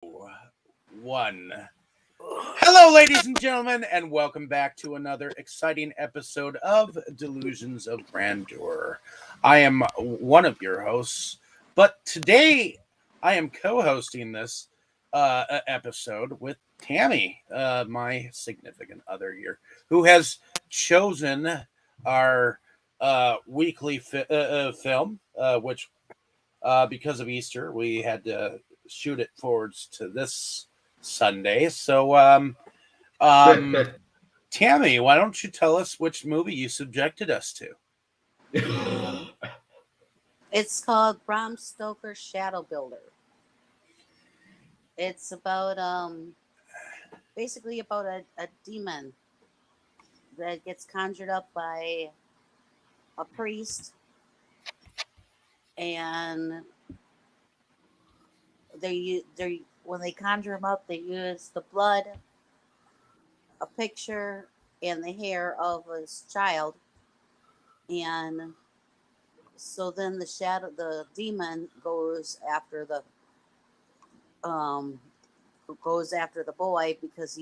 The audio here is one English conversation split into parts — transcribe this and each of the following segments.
One. Hello, ladies and gentlemen, and welcome back to another exciting episode of Delusions of Grandeur. I am one of your hosts, but today I am co-hosting this episode with Tammy, my significant other here, who has chosen our weekly film, which because of Easter, we had to shoot it forwards to this Sunday. So, Tammy, why don't you tell us which movie you subjected us to? It's called Bram Stoker's Shadowbuilder. It's about basically about a demon that gets conjured up by a priest, and they when they conjure him up, they use the blood, a picture, and the hair of his child, and so then the demon um goes after the boy because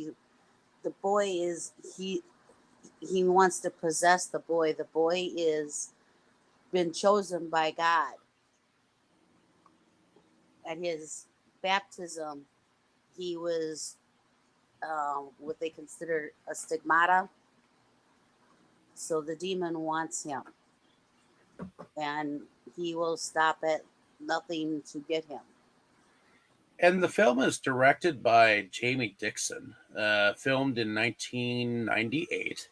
the boy is he wants to possess the boy. The boy is been chosen by God. At his baptism, he was what they consider a stigmata. So the demon wants him, and he will stop at nothing to get him. And the film is directed by Jamie Dixon, filmed in 1998.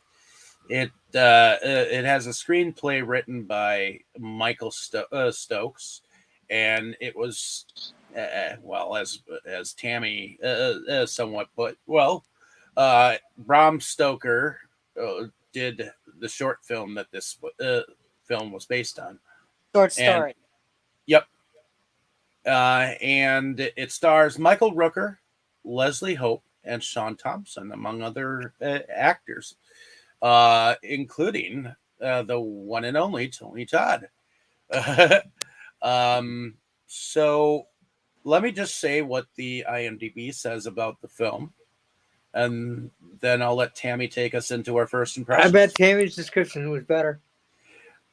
It has a screenplay written by Michael Stokes, and it was well as Tammy somewhat put Bram Stoker did the short film that this film was based on. Short And story. yep, and it stars Michael Rooker, Leslie Hope, and Sean Thompson, among other actors, including the one and only Tony Todd. um, so let me just say what the IMDb says about the film, and then I'll let Tammy take us into our first I impressions. bet Tammy's description was better.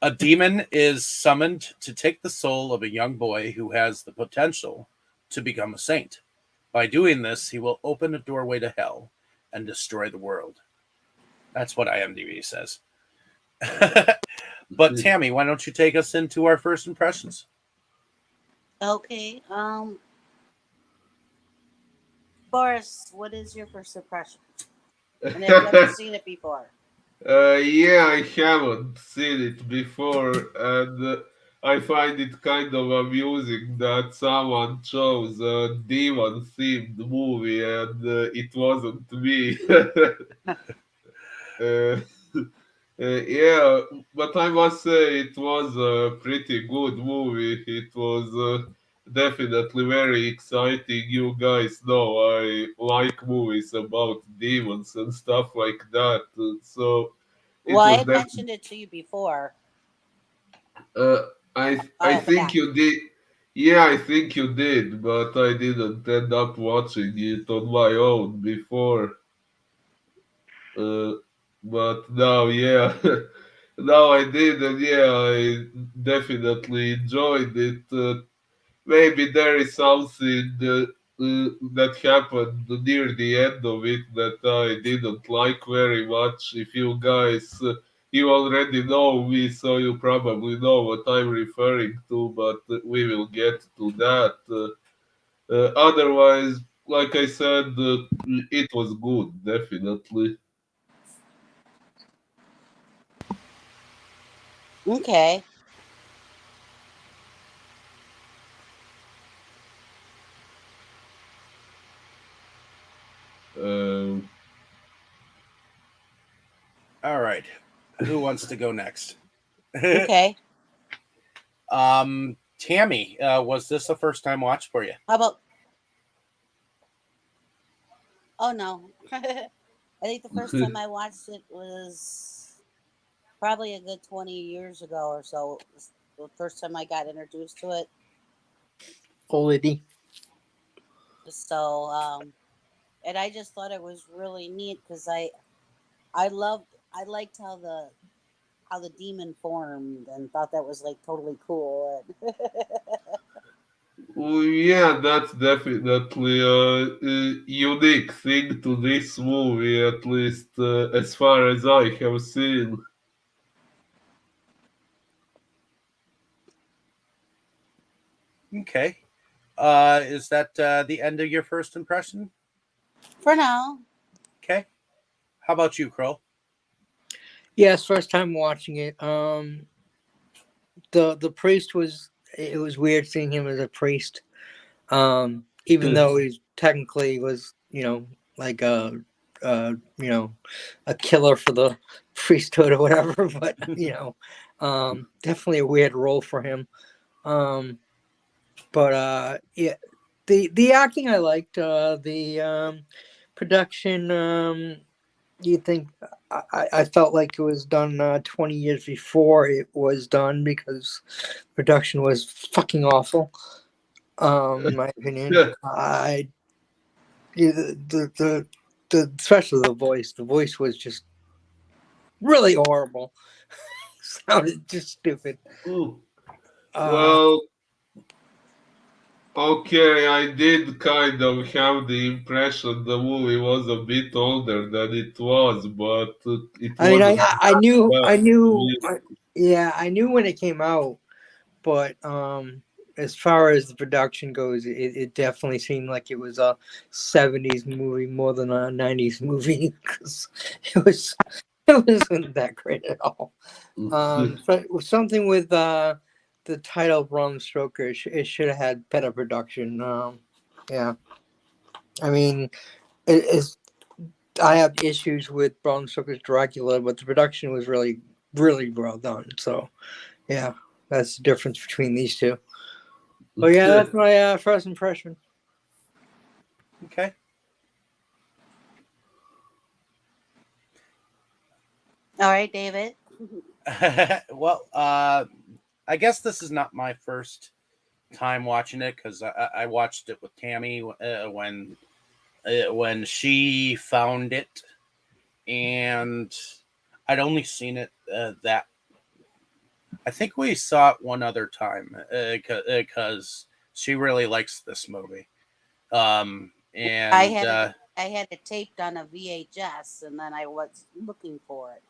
A demon is summoned to take the soul of a young boy who has the potential to become a saint. By doing this, he will open a doorway to hell and destroy the world. That's what IMDb says. But Tammy, why don't you take us into our first impressions? Okay. Boris, what is your first impression? And have you ever seen it before? Yeah, I haven't seen it before, and I find it kind of amusing that someone chose a demon-themed movie and it wasn't me. uh, yeah, but I must say it was a pretty good movie. It was definitely very exciting. You guys know I like movies about demons and stuff like that. So it Well, I was had definitely. mentioned it to you before. Uh, I I think forgot. you did. Yeah, I think you did, but I didn't end up watching it on my own before. Uh, but now, yeah, now I did, and yeah, I definitely enjoyed it. Maybe there is something that happened near the end of it that I didn't like very much. If you guys, you already know me, so you probably know what I'm referring to, but we will get to that. Otherwise, like I said, it was good, definitely. Okay. Um, All right, who wants to go next? Okay. Tammy, was this a first time watch for you? How about? Oh no. I think the first time I watched it was probably a good 20 years ago or so. It was the first time I got introduced to it. Old lady. So, and I just thought it was really neat because I liked how the demon formed and thought that was like totally cool. Well, yeah, that's definitely a unique thing to this movie, at least as far as I have seen. Okay. Is that the end of your first impression? For now, Okay. How about you, Kroll? Yes, first time watching it. The priest was, it was weird seeing him as a priest. Even though he technically was, like a killer for the priesthood or whatever, but definitely a weird role for him. But yeah, the acting I liked. The production. You think I felt like it was done 20 years before it was done because production was fucking awful. In my opinion, I the especially the voice was just really horrible. Sounded just stupid. Hmm. Uh, Well, okay, I did kind of have the impression the movie was a bit older than it was, but it I mean, wasn't I that knew, bad I to knew, me. yeah, I knew when it came out, but as far as the production goes, it definitely seemed like it was a '70s movie more than a '90s movie because it was it wasn't that great at all. But something with the title Bram Stoker, it should have had better production. Yeah, I mean, it's I have issues with Bram Stoker's Dracula, but the production was really, really well done. So, yeah, that's the difference between these two. But yeah, that's my first impression. Okay. all right, David. Well, I guess this is not my first time watching it because I watched it with Tammy when she found it, and I'd only seen it that. I think we saw it one other time because she really likes this movie. I And had it. I had it taped on a VHS, and then I was looking for it.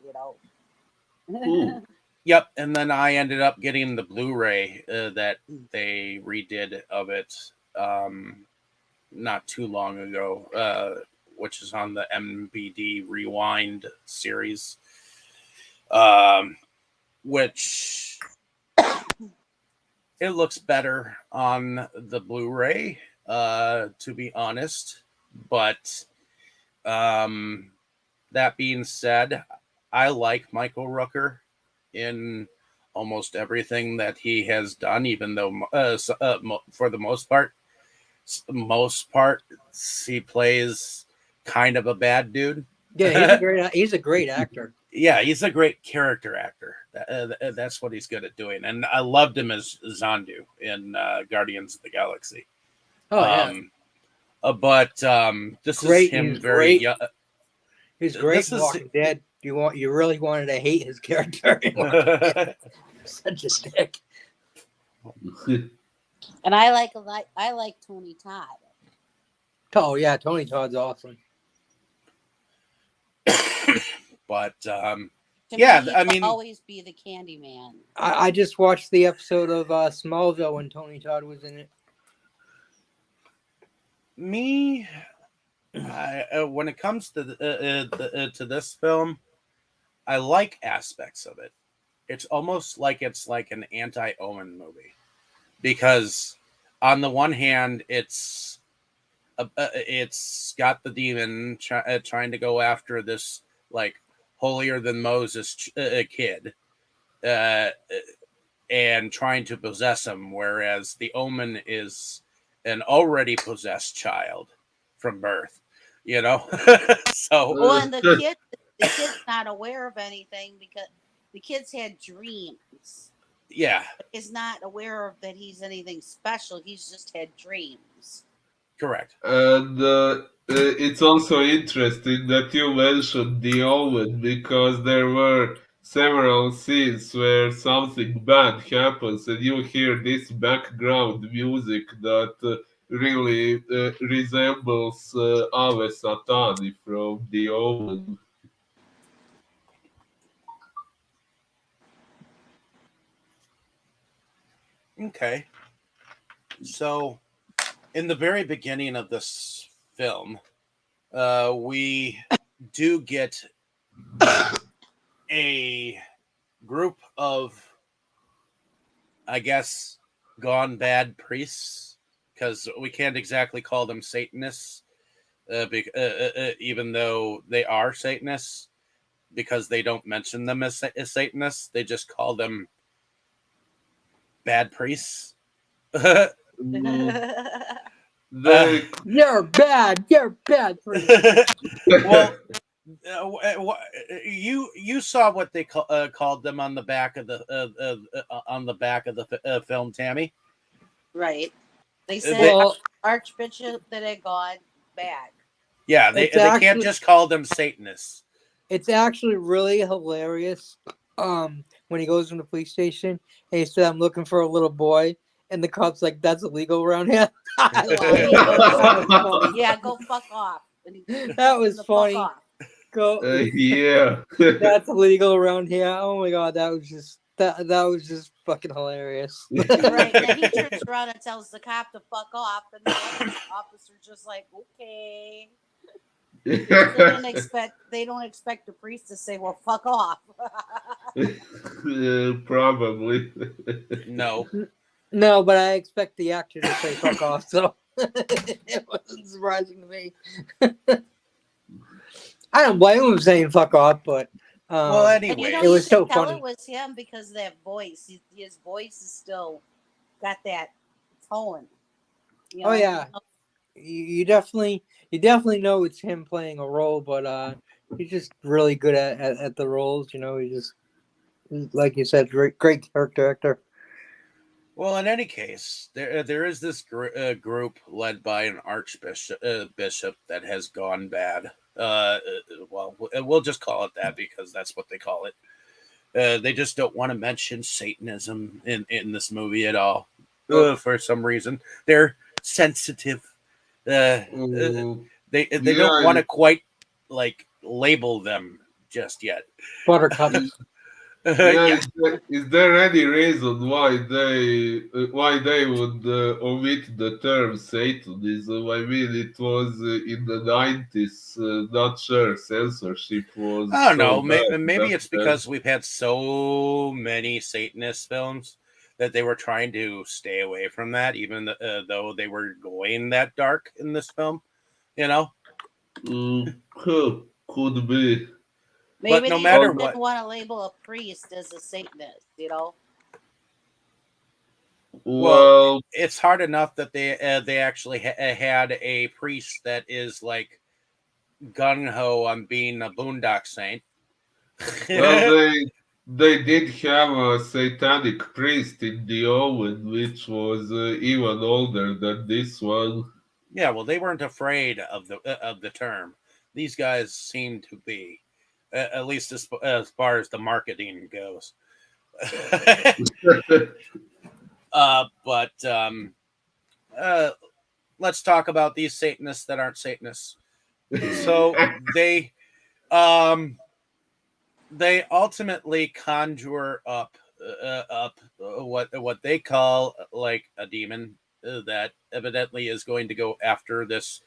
Hmm. Yep, and then I ended up getting the Blu-ray that they redid of it not too long ago, which is on the MBD Rewind series, um, which it looks better on the Blu-ray, to be honest. But um, that being said, I like Michael Rooker in almost everything that he has done, even though for the most part he plays kind of a bad dude. Yeah, he's a great actor. Yeah, he's a great character actor. That's what he's good at doing, and I loved him as Zandu in Guardians of the Galaxy. Oh yeah, Um, but this is great. him He's very great. young. He's great This in is Walking Dead. You really wanted to hate his character. Such a dick. And I like Tony Todd. Oh yeah, Tony Todd's awesome. but To me, yeah, he I will mean, always be the Candyman. I just watched the episode of Smallville when Tony Todd was in it. me, when it comes to to this film, I like aspects of it. It's almost like it's like an anti-Omen movie because, on the one hand, it's got the demon trying to go after this like holier than Moses kid, uh, and trying to possess him, whereas the Omen is an already possessed child from birth. You know, so Well, and the kid's not aware of anything because the kid's had dreams. yeah, Is not aware of that he's anything special. He's just had dreams. Correct. And it's also interesting that you mentioned the Omen because there were several scenes where something bad happens and you hear this background music that really resembles Ave Satani from the Omen. Okay. So, in the very beginning of this film, we do get a group of, I guess, gone bad priests, because we can't exactly call them Satanists, even though they are Satanists, because they don't mention them as Satanists. They just call them bad priests. Mm, Uh, they You're bad. You're bad. well, you saw what they called them on the back of the film, Tammy. Right. They They, said Well, Archbishop that had gone bad. yeah, it's they can't actually just call them Satanists. it's actually really hilarious. When he goes to the police station and he said, "I'm looking for a little boy," and the cop's like, "That's illegal around here." I laughed. That was funny. Yeah, go fuck off. And he That tells him was to funny. Fuck off. Go. yeah. That's illegal around here. Oh my god, that was just fucking hilarious. Right. And then he turns around and tells the cop to fuck off, and the other officer's just like, okay. Because they don't expect the priest to say, well, fuck off. Probably. No, No, but I expect the actor to say "fuck off," so it wasn't surprising to me. I don't blame him for saying "fuck off," but well, And you know, it anyways, was you so could tell funny. it was him because of that voice. His voice is still got that tone. You Oh know? yeah, you definitely know it's him playing a role, but he's just really good at the roles. You know, he just like you said, great character actor. well, in any case, there is this group led by an archbishop bishop that has gone bad. Well, we'll just call it that because that's what they call it. They just don't want to mention Satanism in this movie at all. For some reason, they're sensitive. Uh, uh, Mm, they don't yeah, want to quite like label them just yet. Buttercups. yeah. Yeah. Is there any reason why they would omit the term Satanism? I mean, it was in the 90s. Not sure censorship was I don't so know. bad Maybe back it's then. because we've had so many Satanist films that they were trying to stay away from that, even though they were going that dark in this film. You know, Could be. but Maybe no they matter just Um, didn't what, want to label a priest as a Satanist, you know? well, well, it's hard enough that they actually had a priest that is like gung ho on being a boondock saint. well, they did have a satanic priest in the Owen, which was even older than this one. Yeah, well, they weren't afraid of the term. These guys seem to be, at least as far as the marketing goes. But uh, let's talk about these Satanists that aren't Satanists. So um, they ultimately conjure up what they call like a demon that evidently is going to go after this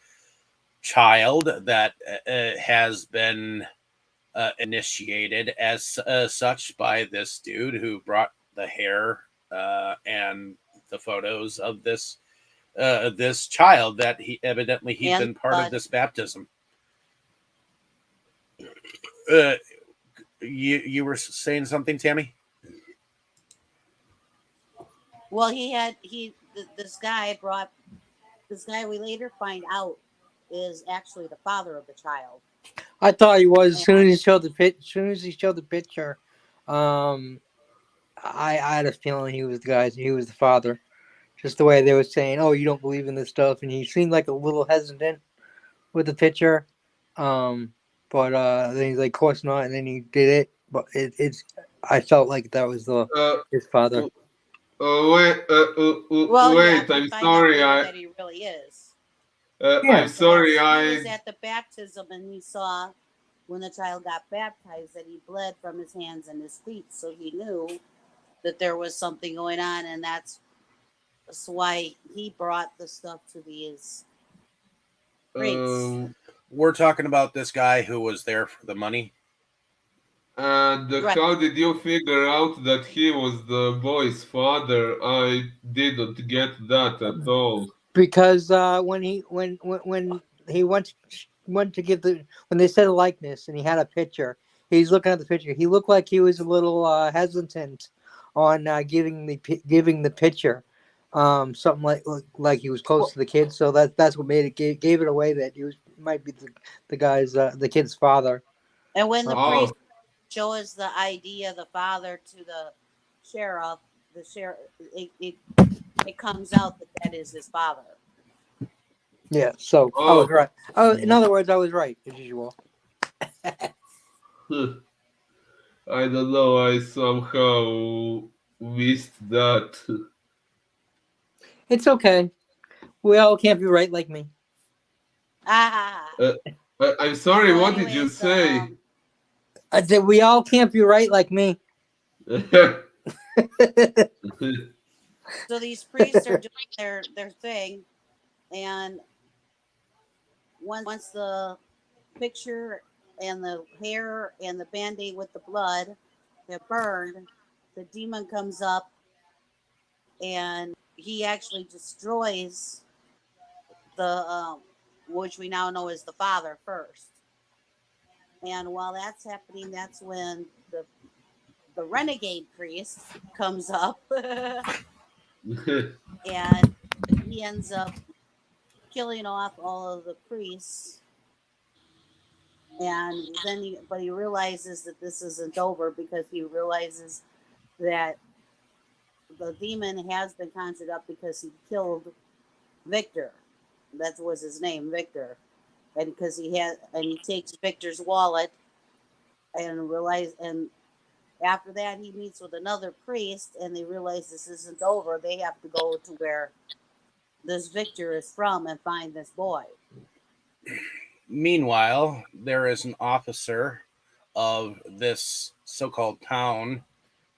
child that has been initiated as such by this dude who brought the hair and the photos of this child that he'd And been part of blood. this baptism. Uh, you were saying something, Tammy? Well, this guy brought, this guy we later find out is actually the father of the child. I thought he was as soon And as he showed the as soon as he showed the picture. Um, I had a feeling he was the guy. He was the father. Just the way they were saying, "Oh, you don't believe in this stuff," and he seemed like a little hesitant with the picture. But then he's like, "Of course not," and then he did it. But it's I felt like that was Uh, his father. Well, yeah, wait. we I'm find out sorry. later that he really is. Yeah, I'm sorry. He was at the baptism and he saw when the child got baptized that he bled from his hands and his feet, so he knew that there was something going on, and that's why he brought the stuff to these priests. We're talking about this guy who was there for the money. And Right. how did you figure out that he was the boy's father? I didn't get that at all. because when he went to give when they said a likeness and he had a picture, he's looking at the picture. He looked like he was a little hesitant on giving the picture. Something like he was close to the kid, so that's what made it gave it away that he might be the guy's the kid's father. And when the Oh, priest shows the ID of the father to the sheriff, it comes out that that is his father. Yeah, so I was oh. right. In other words, I was right as usual. I don't know. I somehow missed that. It's okay. We all can't be right like me. Ah. Uh, I'm sorry. So, What did you anyways, say? I said we all can't be right like me. so these priests are doing their thing, and once the picture and the hair and the band-aid with the blood have burned, the demon comes up and he actually destroys the which we now know is the father first. And while that's happening, that's when the renegade priest comes up and he ends up killing off all of the priests. And then he realizes that this isn't over because he realizes that the demon has been conjured up because he killed Victor. That was his name, Victor. And because he takes Victor's wallet and after that he meets with another priest and they realize this isn't over. They have to go to where this Victor is from and find this boy. Meanwhile, there is an officer of this so-called town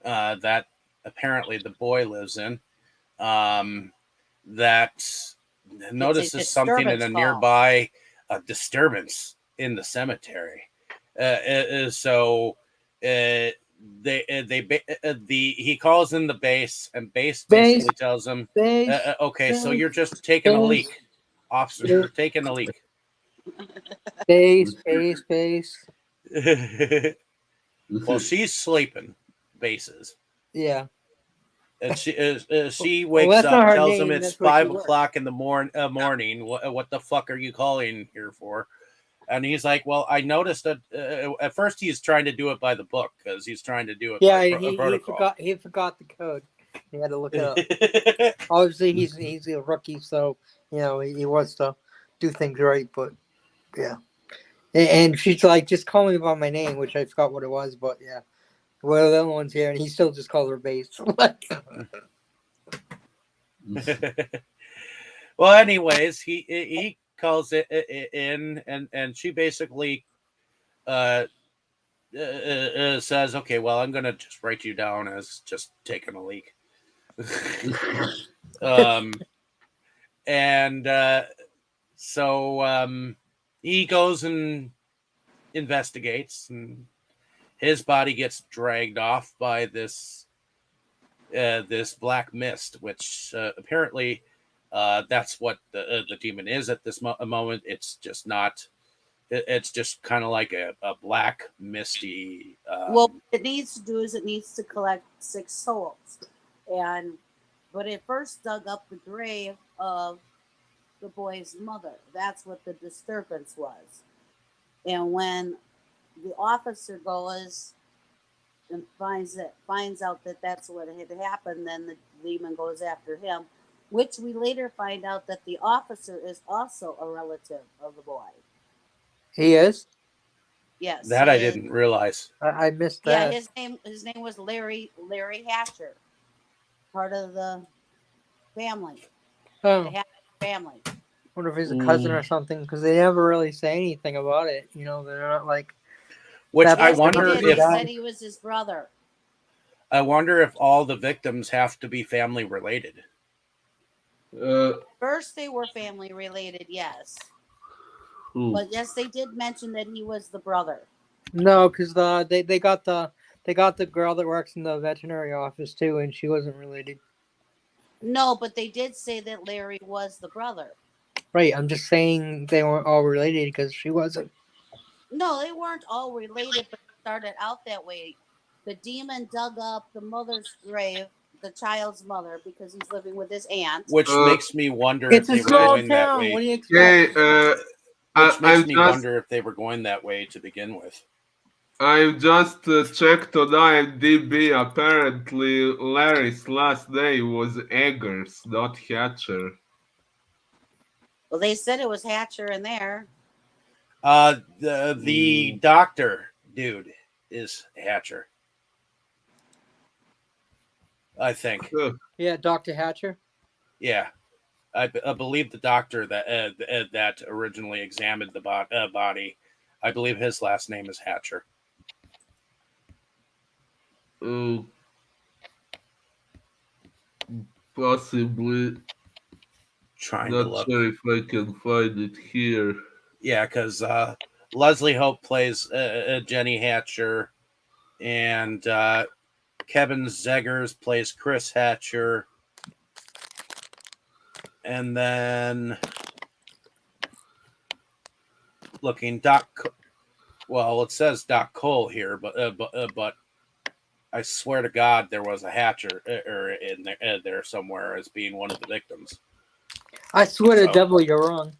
that apparently the boy lives in that notices something in a nearby disturbance in the cemetery. He calls in the base, and base basically tells him, "Okay, so you're just taking a leak, officer. You're taking a leak." Base. Well, she's sleeping. Bases. Yeah. And she wakes up, tells him it's 5 o'clock in the morning. What the fuck are you calling here for? And he's like, well, I noticed that at first he's trying to do it by the book because he's trying to do it by protocol. He forgot the code. He had to look it up. Obviously, he's a rookie, so he wants to do things right. But yeah, and she's like, just call me by my name, which I forgot what it was. But yeah, one of the other ones here, and he still just calls her base. Well, anyways, he calls it in, and she basically says, okay, well, I'm gonna just write you down as just taking a leak. So he goes and investigates, and his body gets dragged off by this black mist, which apparently that's what the demon is at this moment. It's just not. It's just kind of like a black misty. Well, what it needs to do is it needs to collect 6 souls, but it first dug up the grave of the boy's mother. That's what the disturbance was. And when the officer goes and finds out that that's what had happened, then the demon goes after him. which we later find out that the officer is also a relative of the boy. He is. Yes, That he I is. didn't realize. I missed Yeah, that. his name was Larry Hatcher, part of the family, the Oh, Hatcher family. wonder if he's a cousin Mm. or something, because they never really say anything about it. You know, they're not like Which that I Yes, they much wonder of did. a They if guy. said he was his brother. all the victims have to be family related. First, they were family related, yes, Who? but yes, they did mention that he was the brother. No, because they got the girl that works in the veterinary office too, and she wasn't related. No, but they did say that Larry was the brother. Right. I'm just saying they weren't all related because she wasn't. No, they weren't all related, but it started out that way. The demon dug up the mother's grave, the child's mother, because he's living with his aunt. Which Uh, makes me wonder if It's a they were small going that town. way. What do you expect? Okay, Which makes I'm me just wonder if they were going that way to begin with. I just checked on IMDb. Apparently, Larry's last name was Eggers, not Hatcher. Well, they said it was Hatcher in there. The doctor dude is Hatcher, I think. Yeah, Dr. Hatcher. Yeah, I believe the doctor that originally examined the body. I believe his last name is Hatcher. Uh, Possibly. Trying to Not look. sure if I can find it here. Yeah, because Leslie Hope plays Jenny Hatcher, and Kevin Zeggers plays Chris Hatcher, and then looking well, it says Doc Cole here, but I swear to God, there was a Hatcher in there somewhere as being one of the victims. I swear to So- devil, you're wrong.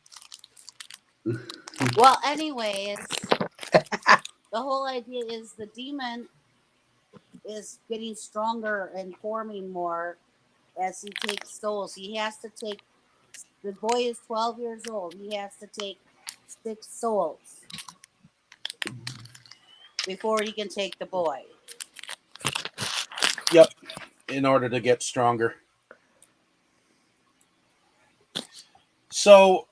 Well, anyways, the whole idea is the demon is getting stronger and forming more as he takes souls. He has to take, the boy is 12 years old. He has to take 6 souls before he can take the boy. Yep, in order to get stronger. So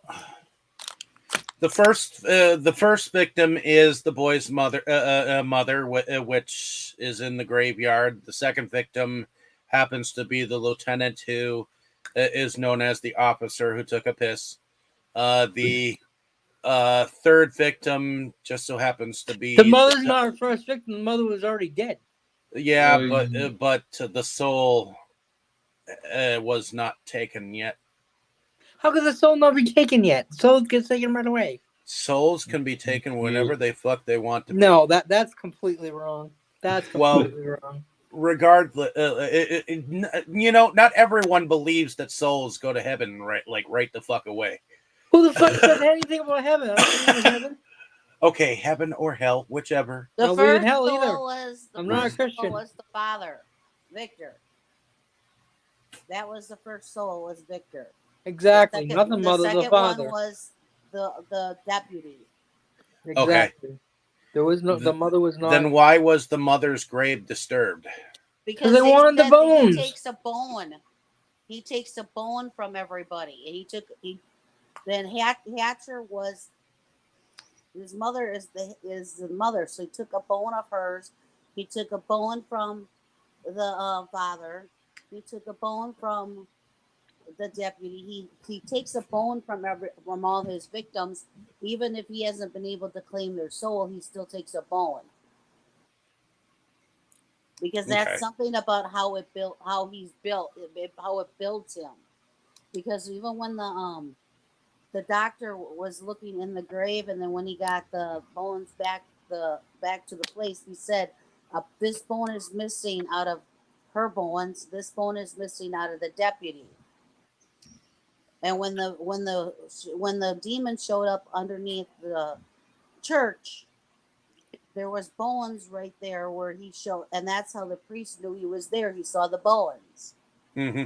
the first victim is the boy's mother, which is in the graveyard. The second victim happens to be the lieutenant who is known as the officer who took a piss. The third victim just so happens to be The mother's not her first victim. The mother was already dead. Yeah, but the soul was not taken yet. How could the soul not be taken yet? The soul gets taken right away. Souls can be taken whenever they want to. No, that's completely wrong. That's completely wrong. Regardless, not everyone believes that souls go to heaven right the fuck away. Who the fuck said anything about heaven? I don't believe in heaven. Okay, heaven or hell, whichever. The I don't believe in first hell soul either. was I'm not a Christian. was the father, Victor. That was the first soul, was Victor. Exactly, not the mother, the father. One was the deputy. Exactly. Okay. There was no. The mother was not. Then why was the mother's grave disturbed? Because they wanted the said bones. He takes a bone. He takes a bone from everybody, and then Hatcher was his mother is the mother, so he took a bone of hers. He took a bone from the father. He took a bone from the deputy. He takes a bone from all his victims, even if he hasn't been able to claim their soul. He still takes a bone because that's something about how he's built, how it builds him. Because even when the doctor was looking in the grave, and then when he got the bones back to the place, he said, "This bone is missing out of her bones. This bone is missing out of the deputy." And when the demon showed up underneath the church, there was bones right there where he showed, and that's how the priest knew he was there. He saw the bones. Mm-hmm.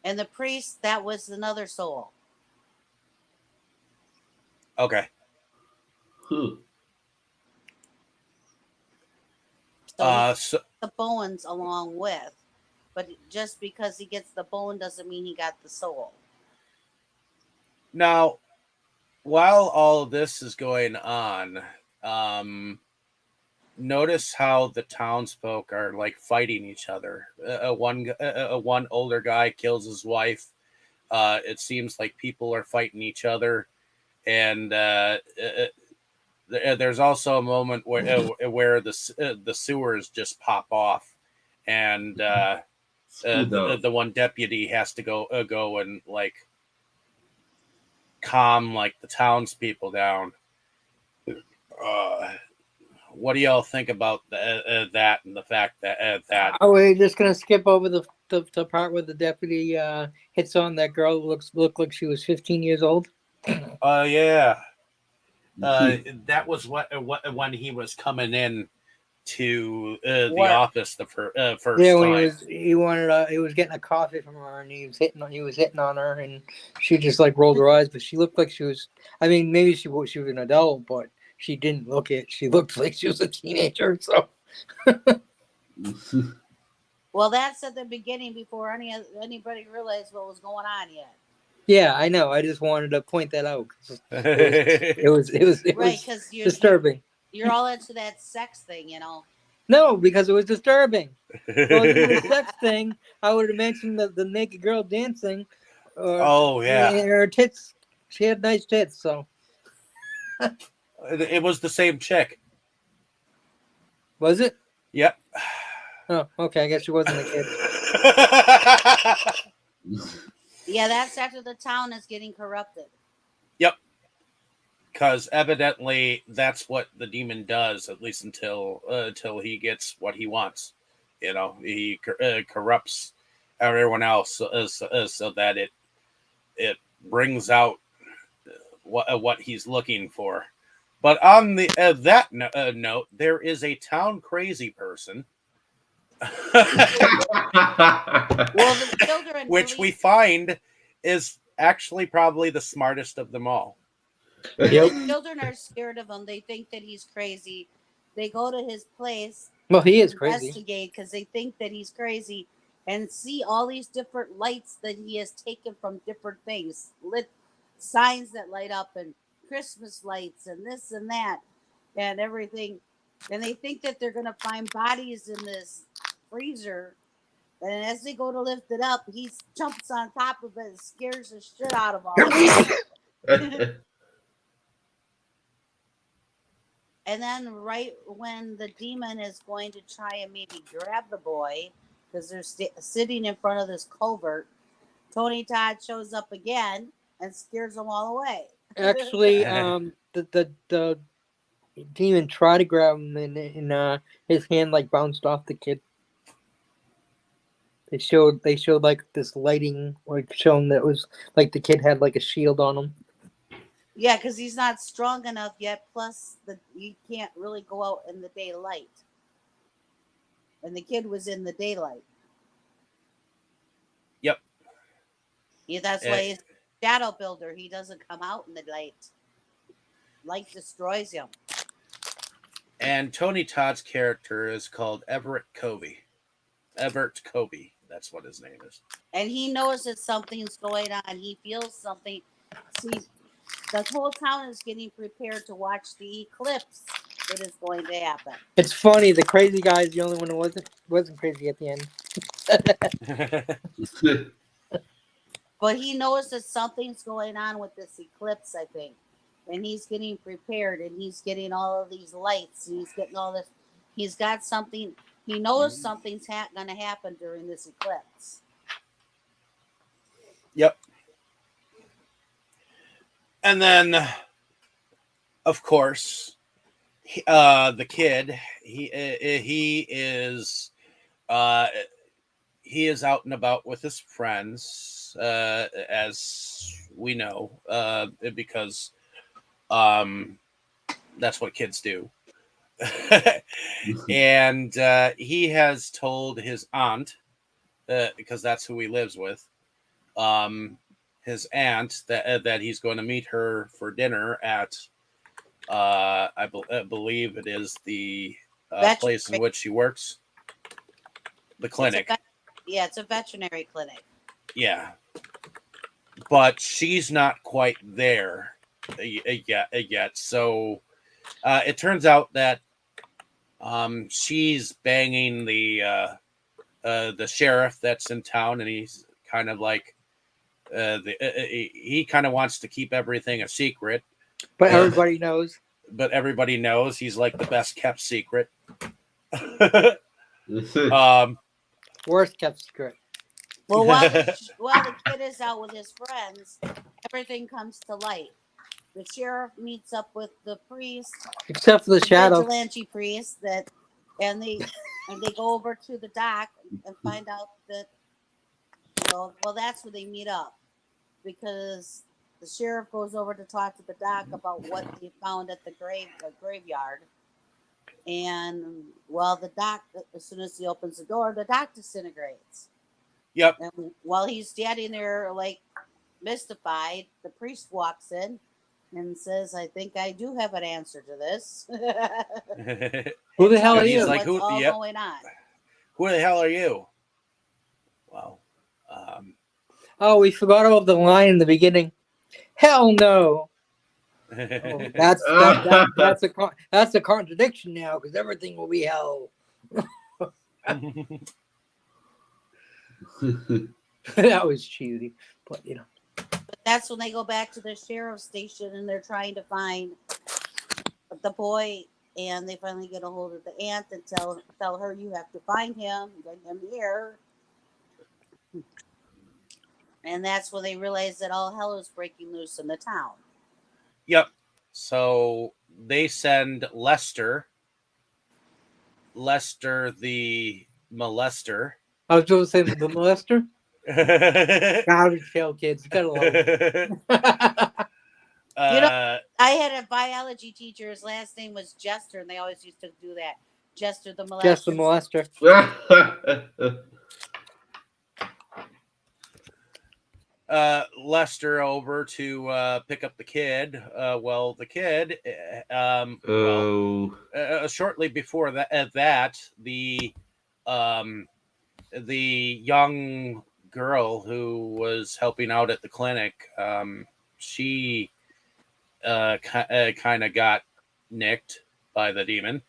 And the priest, that was another soul. Okay. Huh. So So the bones along with. But just because he gets the bone doesn't mean he got the soul. now, while all this is going on, notice how the townsfolk are like fighting each other. One older guy kills his wife. It seems like people are fighting each other, and there's also a moment where the sewers just pop off, and Screwed up. the one deputy has to go and like calm like the townspeople down. What do y'all think about that and the fact that Are we just gonna skip over the part where the deputy hits on that girl who looked like she was 15 years old? yeah, that was what when he was coming in to the Work. office the first Yeah, when time. he was getting a coffee from her, and he was hitting on her, and she just like rolled her eyes, but she looked like she was. I mean, maybe she was an adult, but she didn't look it. She looked like she was a teenager. So Well, that's at the beginning before anybody realized what was going on yet. yeah, I know. I just wanted to point that out. It was Right, because disturbing. you're all into that sex thing, you know. No, because it was disturbing. If it was a sex thing, I would have mentioned the naked girl dancing. Oh, yeah. And her tits. She had nice tits, so. It was the same chick. Was it? Yep. Oh, okay. I guess she wasn't a kid. Yeah, that's after the town is getting corrupted. Yep. Because evidently that's what the demon does, at least until he gets what he wants. You know, he corrupts everyone else so that it brings out what he's looking for. But on the that note, there is a town crazy person, Well, the children, which we find is actually probably the smartest of them all. the children are scared of him. They think that he's crazy. They go to his place. Well, he is to crazy. Investigate because they think that he's crazy and see all these different lights that he has taken from different things, lit signs that light up and Christmas lights and this and that and everything. And they think that they're going to find bodies in this freezer. And as they go to lift it up, he jumps on top of it and scares the shit out of all of them. And then right when the demon is going to try and maybe grab the boy, because they're sitting in front of this culvert, Tony Todd shows up again and scares them all away. Actually, the demon tried to grab him, and his hand like bounced off the kid. They showed like this lighting, like showing that it was like the kid had like a shield on him. Yeah, because he's not strong enough yet. Plus, you can't really go out in the daylight. And the kid was in the daylight. Yep. Yeah, that's why he's a Shadowbuilder. He doesn't come out in the light. Light destroys him. And Tony Todd's character is called Everett Covey. Everett Covey. That's what his name is. And he knows that something's going on. He feels something. See, the whole town is getting prepared to watch the eclipse that is going to happen. It's funny. The crazy guy is the only one who wasn't crazy at the end. But he knows that something's going on with this eclipse, I think. And he's getting prepared, and he's getting all of these lights, and he's getting all this. He's got something. He knows something's going to happen during this eclipse. Yep. And then, of course, the kid, he is out and about with his friends, as we know, because that's what kids do. And he has told his aunt, because that's who he lives with, his aunt that he's going to meet her for dinner at I believe it is the place in which she works, the clinic. It's a veterinary clinic. Yeah, but she's not quite there yet. So it turns out that she's banging the sheriff that's in town, and he's kind of like he kind of wants to keep everything a secret, But everybody knows. But everybody knows he's like the best kept secret. Worst kept secret. Well, while the kid is out with his friends, everything comes to light. The sheriff meets up with the priest, except for the shadow vigilante priest, and they go over to the dock and find out that that's where they meet up, because the sheriff goes over to talk to the doc about what they found at the graveyard. And the doc, as soon as he opens the door, the doc disintegrates. Yep. And while he's standing there, like, mystified, the priest walks in and says, "I think I do have an answer to this." Who the hell are you? He's like, what's all going on? Who the hell are you? Well, oh, we forgot about the line in the beginning. Hell no. Oh, that's a contradiction now, because everything will be hell. That was cheesy, but But that's when they go back to the sheriff's station and they're trying to find the boy, and they finally get a hold of the aunt and tell her, "You have to find him, get him here." And that's when they realize that all hell is breaking loose in the town. Yep. So they send Lester the molester. I was going to say the molester. Garbage pail kids. You gotta love them. I had a biology teacher. His last name was Jester, and they always used to do that. Jester the molester. Jester the molester. Lester over to pick up the kid. The kid, shortly before that, the young girl who was helping out at the clinic, she kind of got nicked by the demon,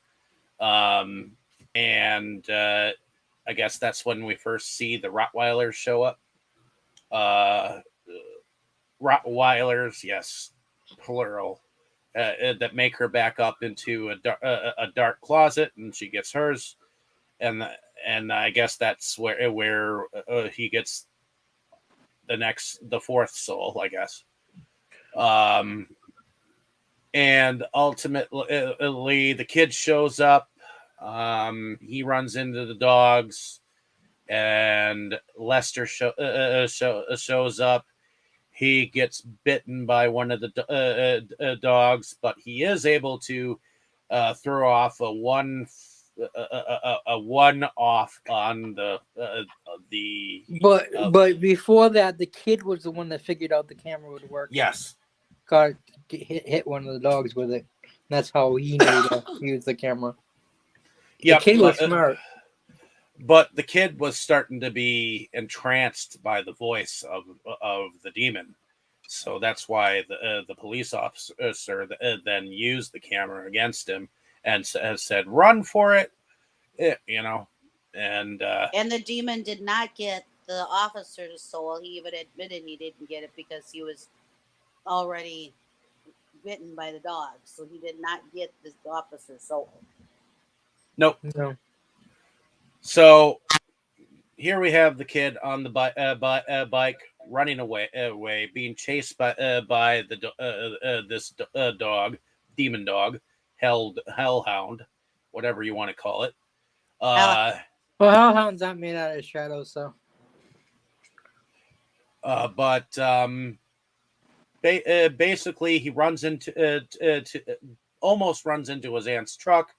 and I guess that's when we first see the Rottweilers show up. Rottweilers, yes, plural, that make her back up into a dark closet, and she gets hers, and I guess that's where he gets the fourth soul, I guess. And ultimately, the kid shows up. He runs into the dogs. And Lester shows up. He gets bitten by one of the dogs, but he is able to throw off a one off on the. But before that, the kid was the one that figured out the camera would work. Yes. Got hit one of the dogs with it. That's how he knew to use the camera. Yeah, the kid was smart. But the kid was starting to be entranced by the voice of the demon, so that's why the police officer then used the camera against him and has said, "Run for it," And the demon did not get the officer's soul. He even admitted he didn't get it because he was already bitten by the dog, so he did not get the officer's soul. Nope. No. So here we have the kid on the bike running away, being chased by this dog, demon dog, hellhound, whatever you want to call it. Well, hellhound's not made out of shadows, so. Basically, he runs almost runs into his aunt's truck.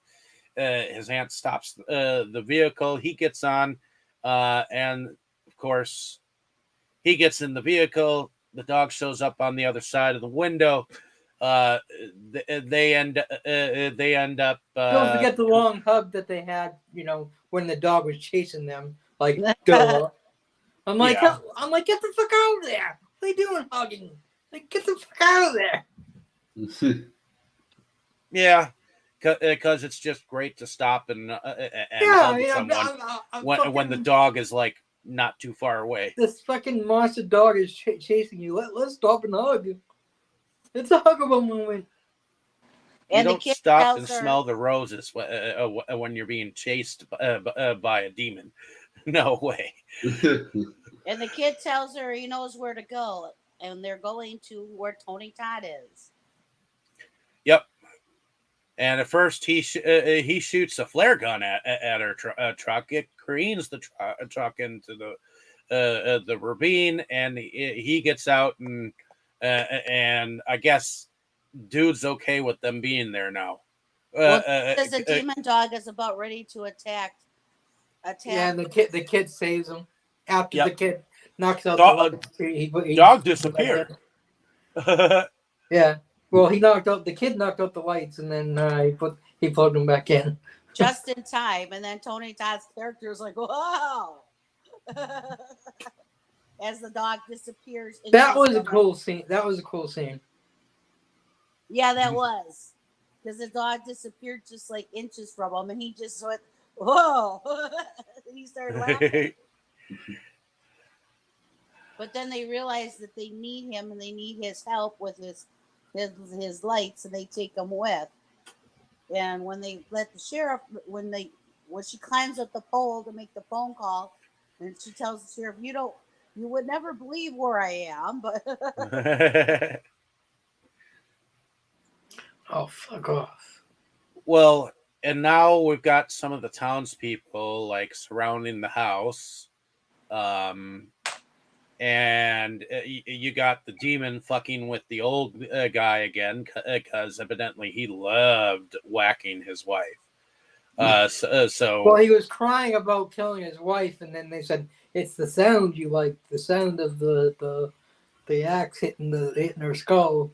His aunt stops the vehicle. He gets on, and of course, he gets in the vehicle. The dog shows up on the other side of the window. They end up. Don't forget the long hug that they had, when the dog was chasing them. Like, duh. I'm like, Yeah. get the fuck out of there. What are you doing hugging? Like, get the fuck out of there. Yeah, because it's just great to stop and hug someone when the dog is like not too far away. This fucking monster dog is chasing you. Let's stop and hug. It's a huggable moment. You don't stop and smell the roses when you're being chased by a demon. No way. And the kid tells her he knows where to go, and they're going to where Tony Todd is. Yep. And at first, he shoots a flare gun at her truck. It careens the truck into the ravine, and he gets out, and I guess dude's okay with them being there now. Because the demon dog is about ready to attack. Yeah, and the kid saves him after the kid knocks out the lights. Dog disappeared. Yeah. Well, the kid knocked out the lights, and then he plugged them back in. Just in time, and then Tony Todd's character is like, "Whoa!" As the dog disappears. That was a cool scene. Yeah, that was. Because the dog disappeared just like inches from him, and he just went, "Whoa!" And he started laughing. But then they realize that they need him, and they need his help with his lights, and they take him with. And when they let the sheriff, when she climbs up the pole to make the phone call, and she tells the sheriff, you would never believe where I am, but oh, fuck off. Well, and now we've got some of the townspeople like surrounding the house. And you got the demon fucking with the old guy again, because evidently he loved whacking his wife. Well, he was crying about killing his wife, and then they said it's the sound you like, the sound of the axe hitting her skull.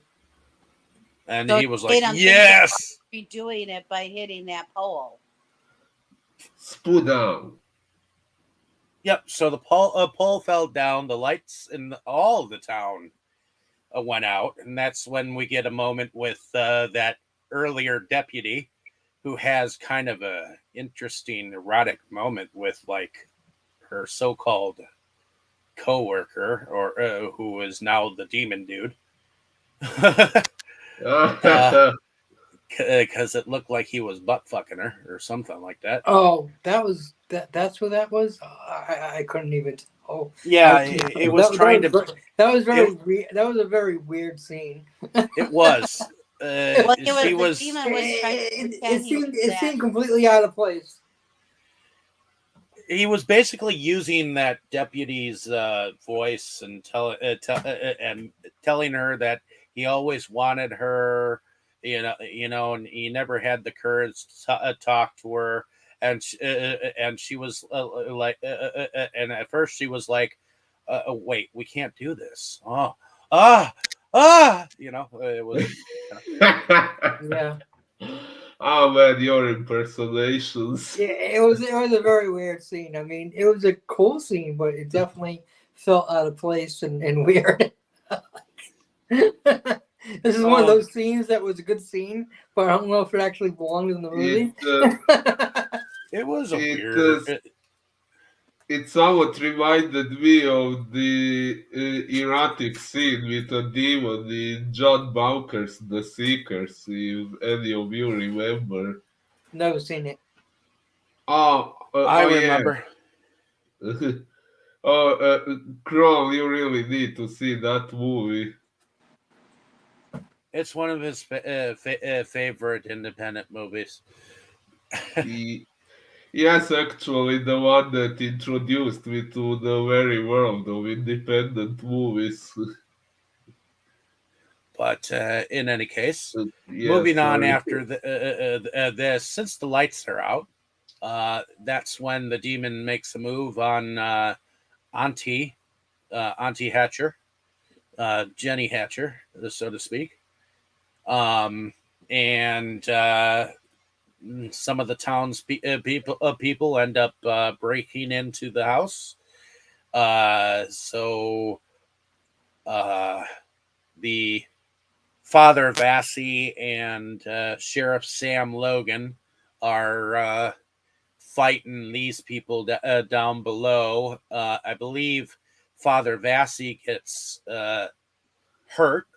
And so he was like, "Yes!" Be doing it by hitting that pole. Spoon down. Yep. So the pole fell down. The lights in all of the town went out, and that's when we get a moment with that earlier deputy, who has kind of a interesting erotic moment with like her so-called co-worker, or who is now the demon dude. Because it looked like he was butt fucking her or something like that. Oh, that's what that was. I couldn't even. Oh, yeah, it was trying to. That was very. That was a very weird scene. It was. It seemed completely out of place. He was basically using that deputy's voice and telling her that he always wanted her, and he never had the courage to talk to her, and she was like, and at first she was like, "Wait, we can't do this." It was. Yeah. Oh man, your impersonations. Yeah, it was a very weird scene. I mean, it was a cool scene, but it definitely felt out of place and weird. This is one of those scenes that was a good scene, but I don't know if it actually belonged in the movie. It was weird. It somewhat reminded me of the erotic scene with a demon in John Bowker's The Seekers, if any of you remember. Never seen it. I remember. Kroll, you really need to see that movie. It's one of his favorite independent movies. Yes, actually, the one that introduced me to the very world of independent movies. But in any case, moving on after this, since the lights are out, that's when the demon makes a move on Auntie, Auntie Hatcher, Jenny Hatcher, so to speak. And some of the town's people end up breaking into the house. So the Father Vassy and Sheriff Sam Logan are fighting these people down below. I believe Father Vassy gets hurt.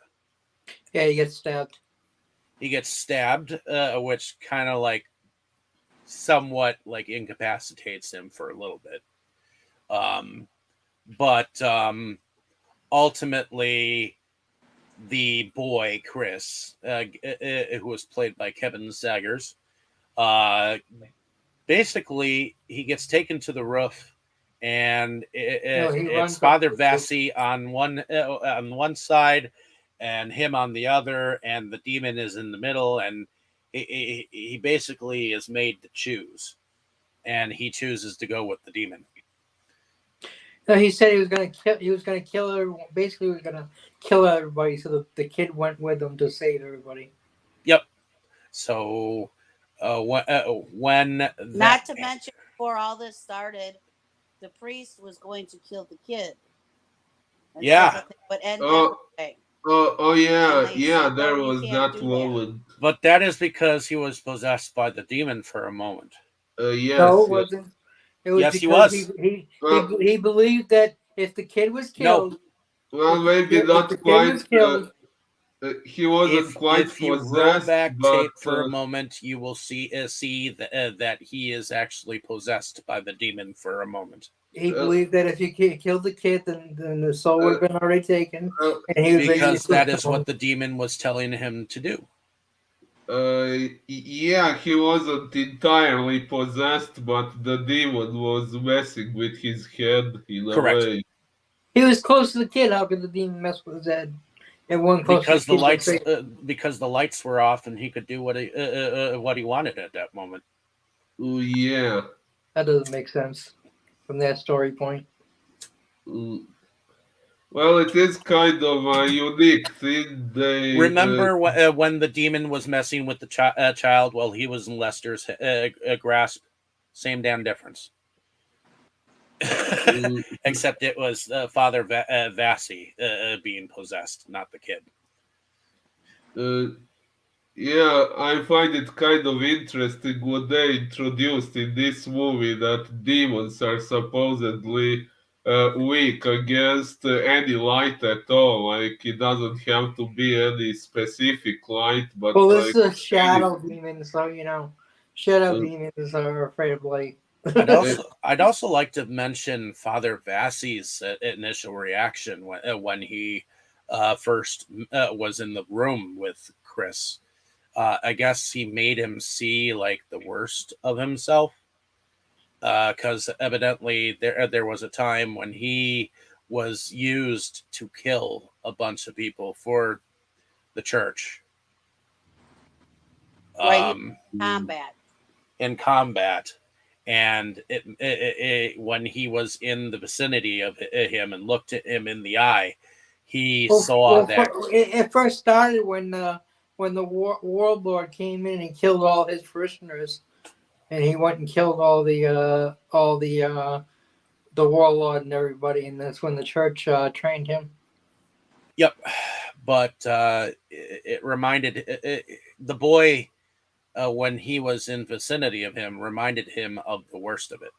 Yeah, he gets stabbed. He gets stabbed, which kind of like somewhat like incapacitates him for a little bit. But ultimately, the boy Chris, who was played by Kevin Saggers, basically he gets taken to the roof, and it's Father Vassy on one side, and him on the other, and the demon is in the middle, and he basically is made to choose, and he chooses to go with the demon. No, he said he was gonna kill. He was gonna kill everyone. Basically, he was gonna kill everybody. So the kid went with him to save everybody. Yep. So when Not to mention, before all this started, the priest was going to kill the kid. And yeah, it would end that way. Yeah, said, there "No, you was can't that do moment. but that is because he was possessed by the demon for a moment. Yes, No, it yes. wasn't. It was Yes, he because was. he believed that if the kid was killed, Well, maybe if not the kid quite. was killed, He wasn't quite If you roll possessed, back but tape for a moment, you will see that he is actually possessed by the demon for a moment. he believed that if you killed the kid, then the soul would have been already taken, and he was because that is what the demon was telling him to do. Yeah, he wasn't entirely possessed, but the demon was messing with his head in a Correct. way. He was close to the kid. How could the demon mess with his head? It wasn't close Because to the the lights, kid. because the lights were off, and he could do what he wanted at that moment. Yeah. That doesn't make sense from that story point. Well, it is kind of a unique thing. They remember when the demon was messing with the child while he was in Lester's grasp. Same damn difference. Except it was Father Vassy being possessed, not the kid. Yeah, I find it kind of interesting what they introduced in this movie that demons are supposedly weak against any light at all. Like, it doesn't have to be any specific light, but Well, this like is a shadow demon, so shadow uh, demons are afraid of light. I'd also like to mention Father Vassy's initial reaction when he first was in the room with Chris. I guess he made him see like the worst of himself, because evidently there was a time when he was used to kill a bunch of people for the church. Combat. In combat, and when he was in the vicinity of him and looked at him in the eye, he saw that it first started when the warlord came in and killed all his parishioners, and he went and killed all the warlord and everybody, and that's when the church trained him. Yep, but it reminded the boy when he was in vicinity of him reminded him of the worst of it.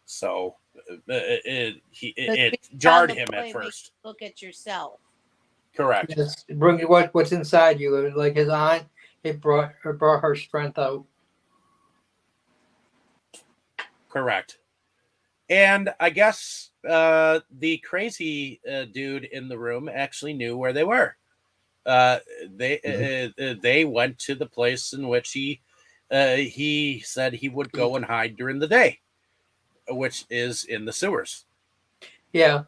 So it jarred him at first. Look at yourself. Correct. Yes, bring what's inside you. Like his aunt, it brought her strength out. Correct. And I guess the crazy dude in the room actually knew where they were. They went to the place in which he said he would go and hide during the day, which is in the sewers. Yeah.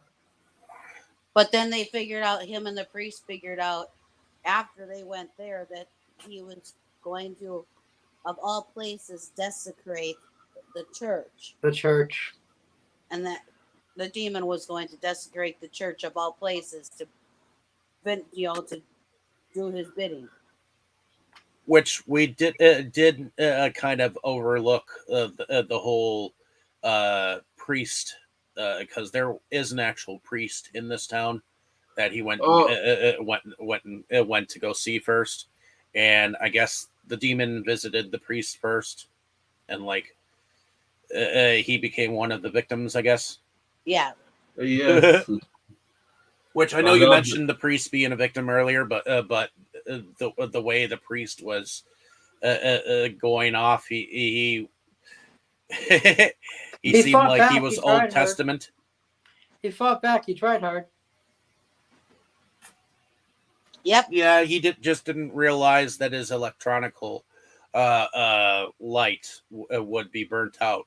But then him and the priest figured out after they went there that he was going to, of all places, desecrate the church. The church. And the demon was going to desecrate the church of all places to, to do his bidding. Which we did kind of overlook the whole priest, because there is an actual priest in this town that he went to go see first, and I guess the demon visited the priest first, and like he became one of the victims, I guess. Yeah. Yes. Which I know you mentioned the priest being a victim earlier, but the way the priest was going off, he seemed fought like back. he was He Old tried hard. Testament. He fought back. He tried hard. Yep. Yeah, he didn't realize that his electronical light would be burnt out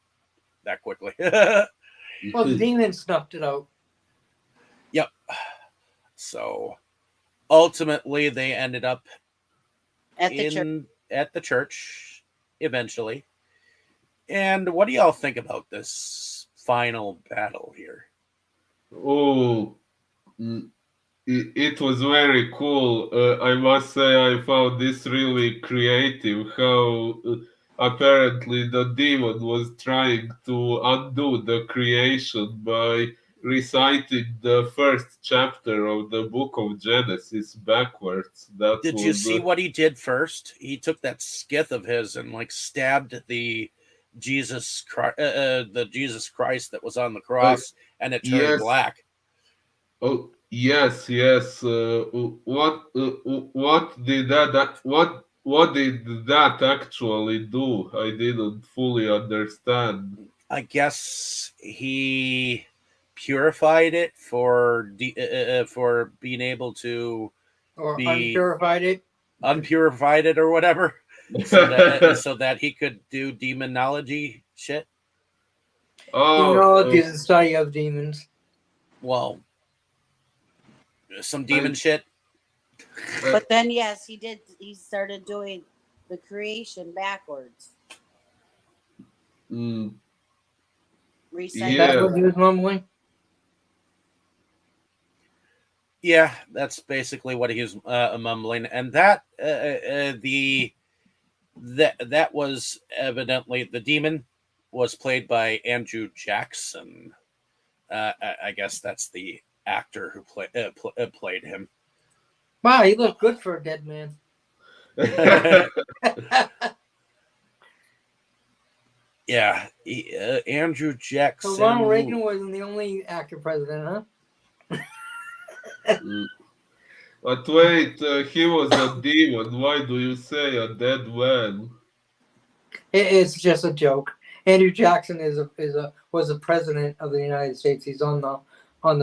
that quickly. Well, the demon snuffed it out. Yep. So ultimately, they ended up At the church. at the church eventually. And what do y'all think about this final battle here? Oh, it was very cool. I must say, I found this really creative. How apparently the demon was trying to undo the creation by reciting the first chapter of the book of Genesis backwards. That Did you see what he did first? He took that skith of his and like stabbed the Jesus Christ that was on the cross, and it turned yes. black. Oh yes, yes. What did what did that actually do? I didn't fully understand. I guess he purified it for being able to Or be unpurified it. or whatever, so that he could do demonology shit. Demonology is the study of demons. Well, some demon shit. But then, yes, he did. He started doing the creation backwards. Reciting. That's what he was mumbling. Yeah, that's basically what he was mumbling, and that that was evidently the demon was played by Andrew Jackson. I guess that's the actor who played him. Wow, he looked good for a dead man. Yeah, Andrew Jackson. So Ronald Reagan wasn't the only actor president, huh? But wait, he was a demon. Why do you say a dead man? It's just a joke. Andrew Jackson was the president of the United States. He's on the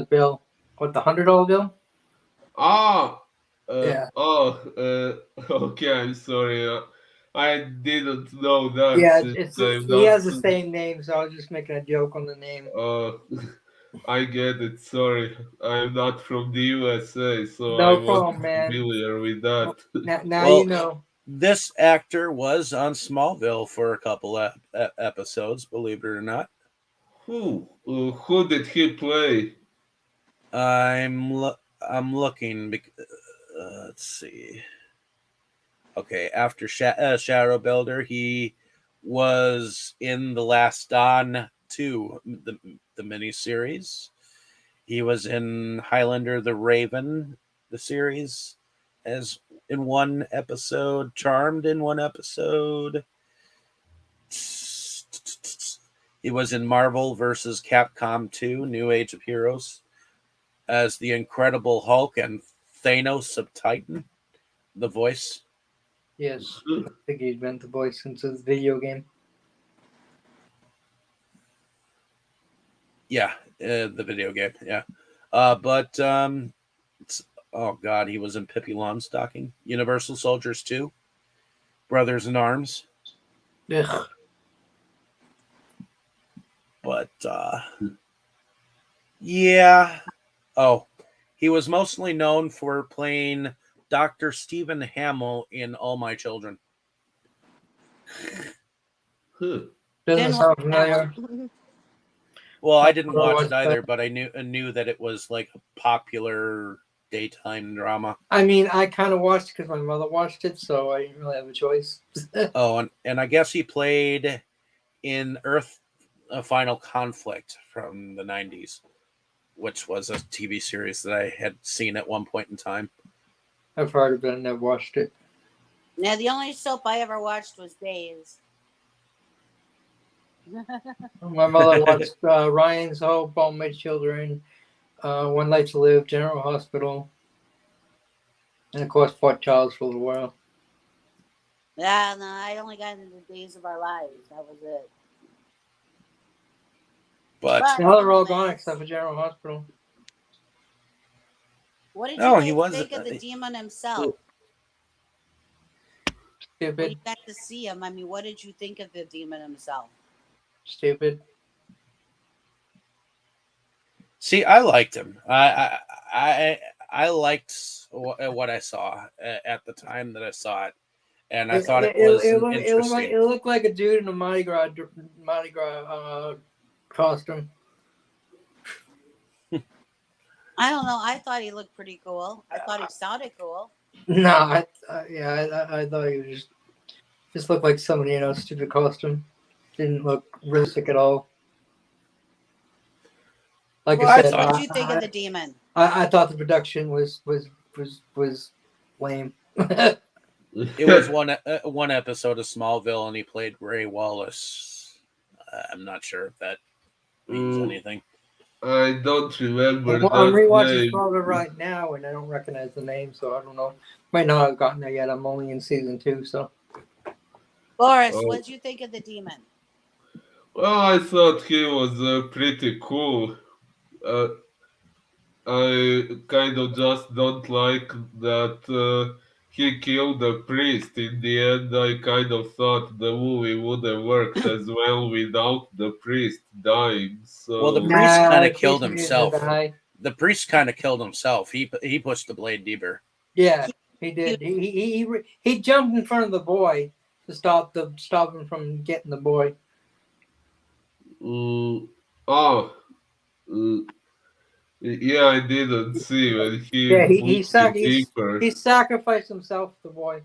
bill. What, the $100 bill? Ah, Yeah. Okay. I'm sorry. I didn't know that. Yeah, he has the same name, so I was just making a joke on the name. I get it. Sorry, I'm not from the USA, so No I problem, wasn't man. familiar with that. Now Well, you know. This actor was on Smallville for a couple episodes, believe it or not. Who did he play? I'm looking. Let's see. Okay, after Shadowbuilder, he was in The Last Dawn 2, the miniseries. He was in Highlander the Raven, the series, as in one episode, Charmed in one episode. He was in Marvel vs. Capcom 2, New Age of Heroes, as the Incredible Hulk and Thanos of Titan, the voice. Yes, I think he's been the voice since his video game. Yeah, the video game. Yeah, but oh god, he was in Pippi Longstocking, Universal Soldiers 2, Brothers in Arms. Ugh. But yeah. Oh, he was mostly known for playing Dr. Stephen Hamill in All My Children. Doesn't sound familiar. Well, I didn't I watch it watched either, that. but I knew that it was like a popular daytime drama. I mean, I kind of watched it because my mother watched it, so I didn't really have a choice. Oh, and I guess he played in Earth Final Conflict from the 90s, which was a TV series that I had seen at one point in time. I've heard of it and never watched it. Now, the only soap I ever watched was Days. My mother watched Ryan's Hope, All My Children, One Life to Live, General Hospital, and of course, Fort Charles for a little while. Yeah, no, I only got into the Days of Our Lives. That was it. But Now they're all gone anyways, except for General Hospital. what did no, you he guys was think of the demon himself? When you Stupid. got to see him, I mean, what did you think of the demon himself? Stupid. See, I liked him. I liked what I saw at the time that I saw it, and I thought it was interesting. It looked like a dude in a Mardi Gras costume. I don't know. I thought he looked pretty cool. I thought he sounded cool. No, I thought he was just looked like somebody in a stupid costume. Didn't look realistic at all. Like Well, I said, what did you think of the demon? I thought the production was lame. It was one episode of Smallville, and he played Ray Wallace. I'm not sure if that means anything. I don't remember I'm that rewatching name. Smallville right now, and I don't recognize the name, so I don't know. Might not have gotten there yet. I'm only in season 2, so. Boris, Oh. what did you think of the demon? Well, I thought he was pretty cool. I kind of just don't like that he killed the priest. In the end, I kind of thought the movie would have worked as well without the priest dying. So Well, the priest kind of the killed priest needed to himself. die. The priest kind of killed himself. He pushed the blade deeper. Yeah, he did. He jumped in front of the boy to stop him from getting the boy. Yeah, I didn't see when Yeah, he pushed it deeper. he sacrificed himself for the boy.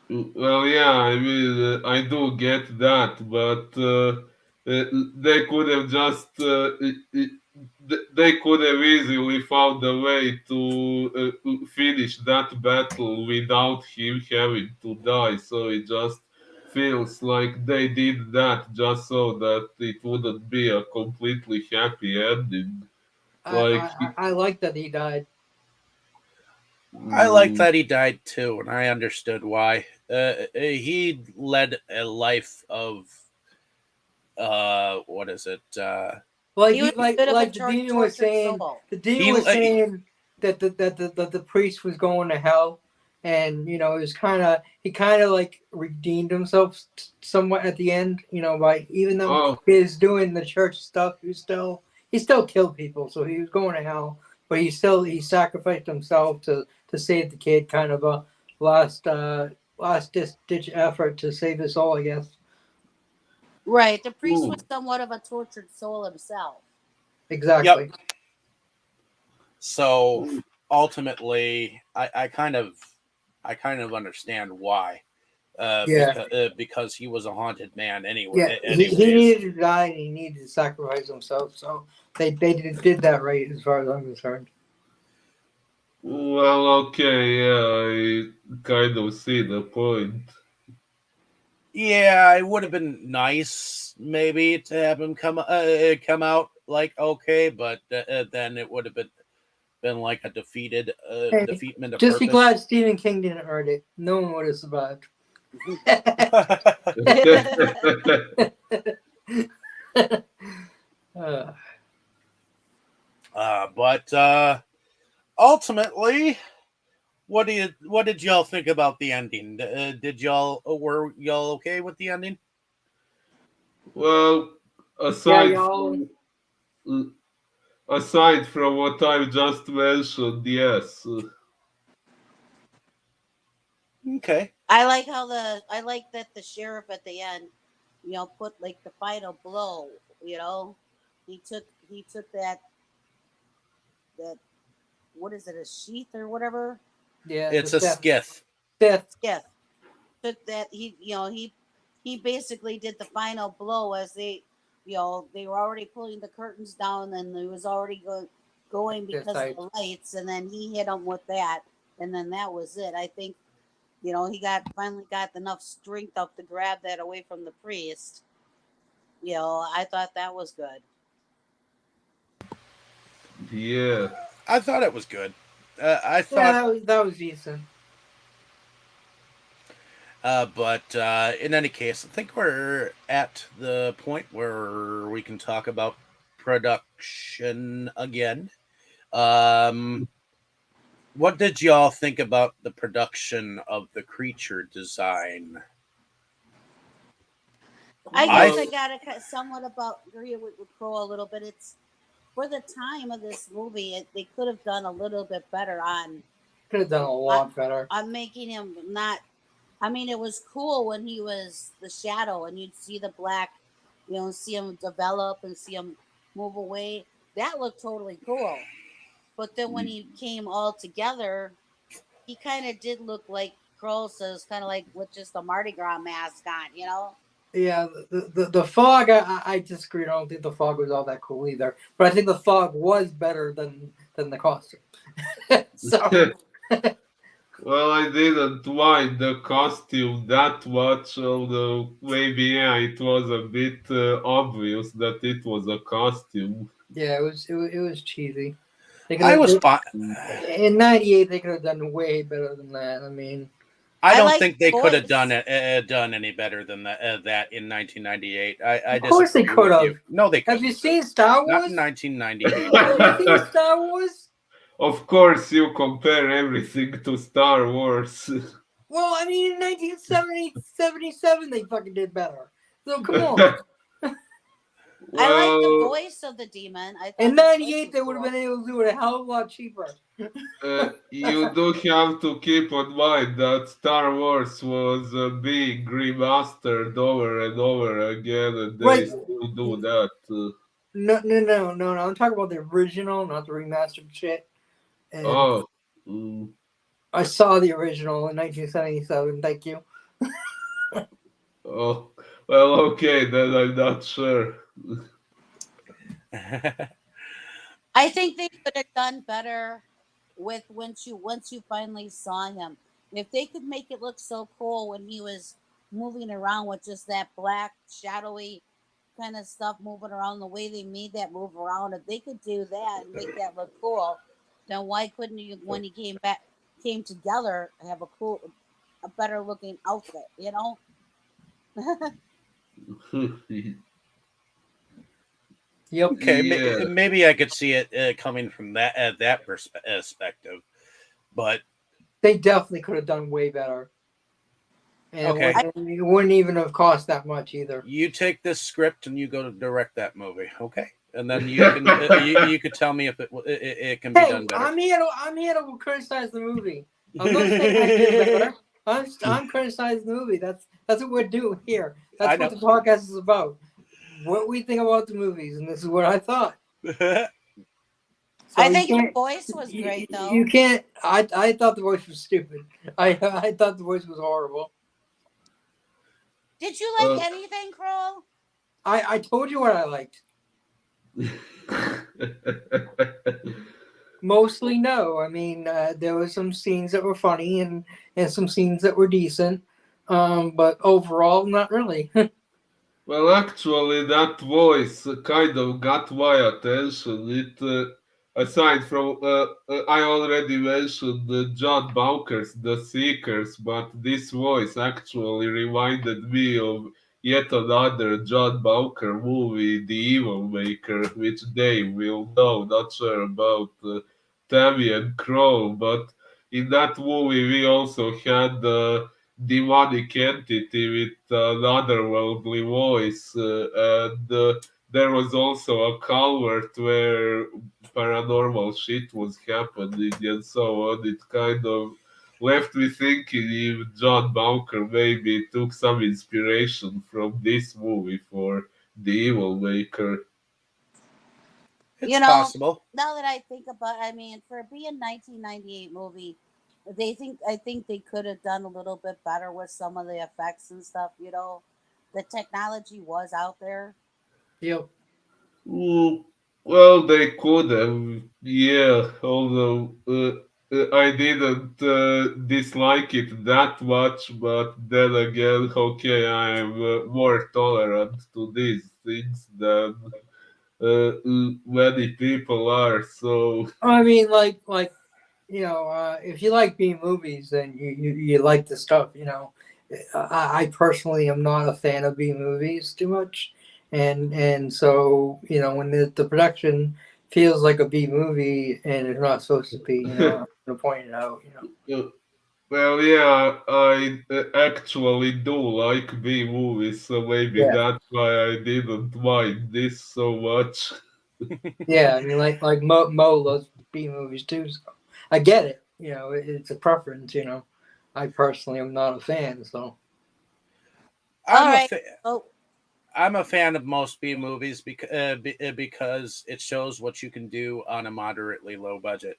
Well, yeah, I mean, I do get that, but they could have they could have easily found a way to finish that battle without him having to die. So it just feels like they did that just so that it wouldn't be a completely happy ending. Like, I like that he died. I like that he died too, and I understood why. He led a life of what is it? Like He was a bit of a the demon was tortured saying, soul. the demon was saying that the priest was going to hell, and it was he kind of like redeemed himself somewhat at the end, by even though he was doing the church stuff, he still killed people, so he was going to hell, but he sacrificed himself to save the kid, kind of a last ditch effort to save his soul, I guess. Right. The priest was somewhat of a tortured soul himself. Exactly. Yep. So ultimately, I kind of understand why. Because he was a haunted man anyway. Yeah, he needed to die and he needed to sacrifice himself. So they did that right, as far as I'm concerned. well, okay, yeah, I kind of see the point. Yeah, it would have been nice maybe to have him come out okay, but then it would have been like a defeatment of Just purpose. be glad Stephen King didn't write it. No one would have survived. But ultimately, what did y'all think about the ending? Were y'all okay with the ending? Well, aside from what I've just mentioned, yes. Okay. I like that the sheriff at the end put like the final blow. You know, he took that what is it, a sheath or whatever? Yeah, It's the a skiff. Sith. Yeah, took that he basically did the final blow as they were already pulling the curtains down and it was already going Yes, because of the lights, and then he hit him with that, and then that was it. I think he finally got enough strength up to grab that away from the priest. I thought that was good. Yeah. I thought it was good. I Yeah, thought, that was decent. but in any case, I think we're at the point where we can talk about production again. What did y'all think about the production of the creature design? I I guess I gotta somewhat about agree with Crow a little bit. It's for the time of this movie, they could have done a little bit better Could have done a lot better. on making him not. I mean, it was cool when he was the shadow, and you'd see the black, see him develop and see him move away. That looked totally cool. But then when he came all together, he kind of did look like Kroll says, kind of like with just a Mardi Gras mask on. Yeah, the fog. I disagree. I don't think the fog was all that cool either. But I think the fog was better than the costume. So Well, I didn't mind the costume that much, although maybe yeah, it was a bit obvious that it was a costume. yeah, it was cheesy. I was fine. In '98. They could have done way better than that. I mean, I I don't like think they could have Boris. done any better than that in 1998. I of course they disagree could with have. you. No, they Have couldn't. you seen Star Not Wars? in 1998. Have you seen Star Wars? Of course, you compare everything to Star Wars. Well, I mean, in 1977, they fucking did better. So come on. I like the Well, voice of the demon. I thought In the voice '98, was they would have cool. been able to do it a hell of a lot cheaper. you do have to keep in mind that Star Wars was being remastered over and over again, and they Right. still do that. No. I'm talking about the original, not the remastered shit. And Oh. Mm. I saw the original in 1977. Thank you. Oh, well, okay, then I'm not sure. I think they could have done better with once you finally saw him. If they could make it look so cool when he was moving around with just that black shadowy kind of stuff moving around, the way they made that move around, if they could do that and make that look cool, then why couldn't you, when he came together, have a better looking outfit? Yep. Okay, Yeah. maybe I could see it coming from that perspective, but They definitely could have done way better. And okay. it wouldn't even have cost that much either. You take this script and you go to direct that movie, okay? And then you can you could tell me if it can be Hey, done better. I'm here to criticize the movie. I'm not saying I did better. I'm criticizing the movie. That's what we're doing here. That's what the podcast is about. What we think about the movies, and this is what I thought. So I think your voice was great, though. You can't. I thought the voice was stupid. I thought the voice was horrible. Did you like anything, Kroll? I told you what I liked. Mostly no. I mean, there were some scenes that were funny and some scenes that were decent. But overall, not really. Well, actually, that voice kind of got my attention. Aside from, I already mentioned John Bowker's The Seekers, but this voice actually reminded me of yet another John Bowker movie, The Evil Maker, which Dave will know, not sure about Tammy and Kroll, but in that movie we also had demonic entity with an otherworldly voice, and there was also a culvert where paranormal shit was happening and so on. It kind of left me thinking if John Bunker maybe took some inspiration from this movie for the Evil Maker. It's You know, possible. now that I think about, I mean, for being 1998 movie, I think they could have done a little bit better with some of the effects and stuff. You know, the technology was out there. Yep. Mm, well, they could have, yeah, although I didn't dislike it that much, but then again, okay, I am more tolerant to these things than many people are, so. I mean, if you like B movies, then you like the stuff. I personally am not a fan of B movies too much, and so when the production feels like a B movie and it's not supposed to be, I'm gonna point it out. uh, Well, yeah, I actually do like B movies, so maybe Yeah, that's why I didn't mind this so much. yeah. I mean, like Mo loves B movies too, so I get it. It's a preference. I personally am not a fan, so. All I'm a right. fa- Oh, I'm a fan of most B movies because it shows what you can do on a moderately low budget.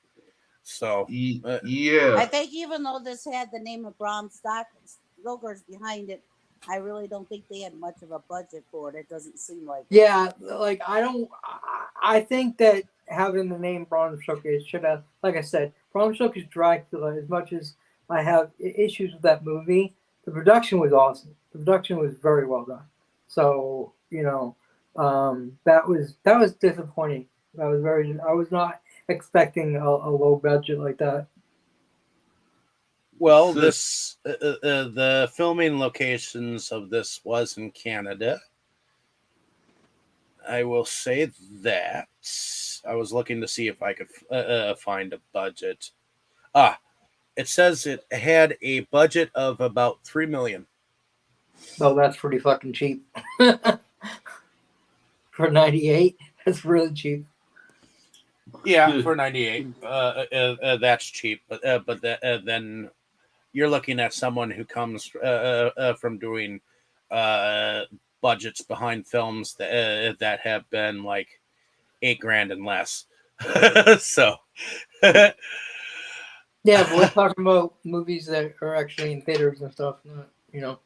So, I Yeah. think even though this had the name of Stoker's behind it, I really don't think they had much of a budget for it. It doesn't seem like it. Yeah, like I don't. I think that having the name Bram Stoker should have, like I said, Bram Stoker's Dracula. As much as I have issues with that movie, the production was awesome. The production was very well done. So that was disappointing. That was very. I was not expecting a low budget like that. well, So, the filming locations of this was in Canada. I will say that I was looking to see if I could find a budget. Ah, it says it had a budget of about 3 million. So that's pretty fucking cheap for '98. That's really cheap. Yeah, for 98, that's cheap. Then you're looking at someone who comes from doing uh, budgets behind films that have been like 8 grand and less. So Yeah, but we're talking about movies that are actually in theaters and stuff. Not.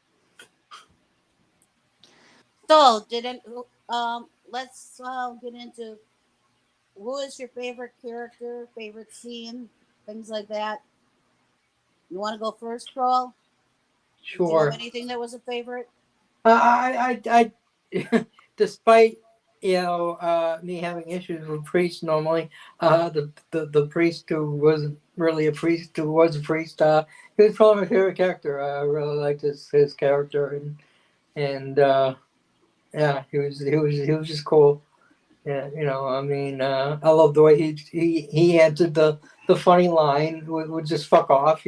So, didn't let's get into who is your favorite character, favorite scene, things like that. You want to go first, Kroll? Did you have Sure. anything that was a favorite? Despite me having issues with priests normally, the priest who wasn't really a priest who was a priest, he was probably my favorite character. I really liked his character and yeah, he was just cool. Yeah, I mean, I love the way he answered the funny line would just fuck off.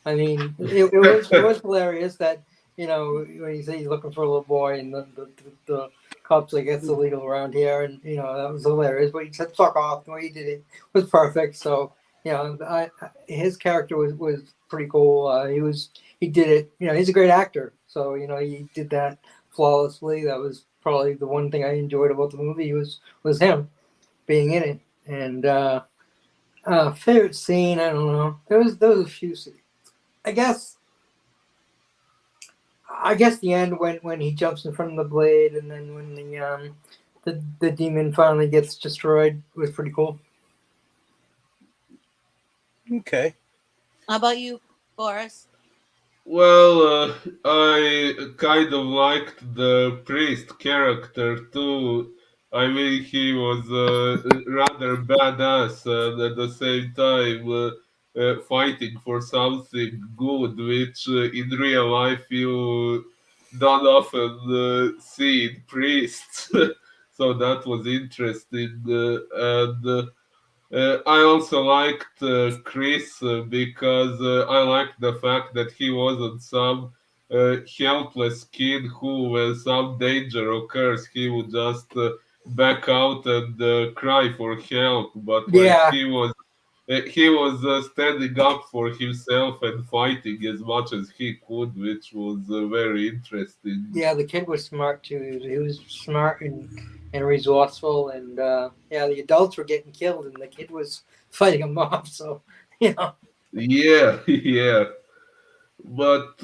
I mean, it was hilarious that when he said he's looking for a little boy and the cops like it's illegal around here and that was hilarious. But he said fuck off. The way he did it was perfect. So his character was pretty cool. He did it. He's a great actor. So he did that flawlessly. That was probably the one thing I enjoyed about the movie was him being in it. And favorite scene, I don't know. There was a few scenes. I guess the end when he jumps in front of the blade and then when the demon finally gets destroyed was pretty cool. okay, How about you, Boris? well, I kind of liked the priest character too. I mean, he was rather badass and at the same time fighting for something good, which in real life you don't often see in priests. So that was interesting. And I also liked Chris because I liked the fact that he wasn't some helpless kid who, when some danger occurs, he would just back out and cry for help. But like Yeah, he was he was standing up for himself and fighting as much as he could, which was very interesting. Yeah, the kid was smart too. He was smart and resourceful, and yeah, the adults were getting killed, and the kid was fighting them off. So, you know, Yeah, yeah. But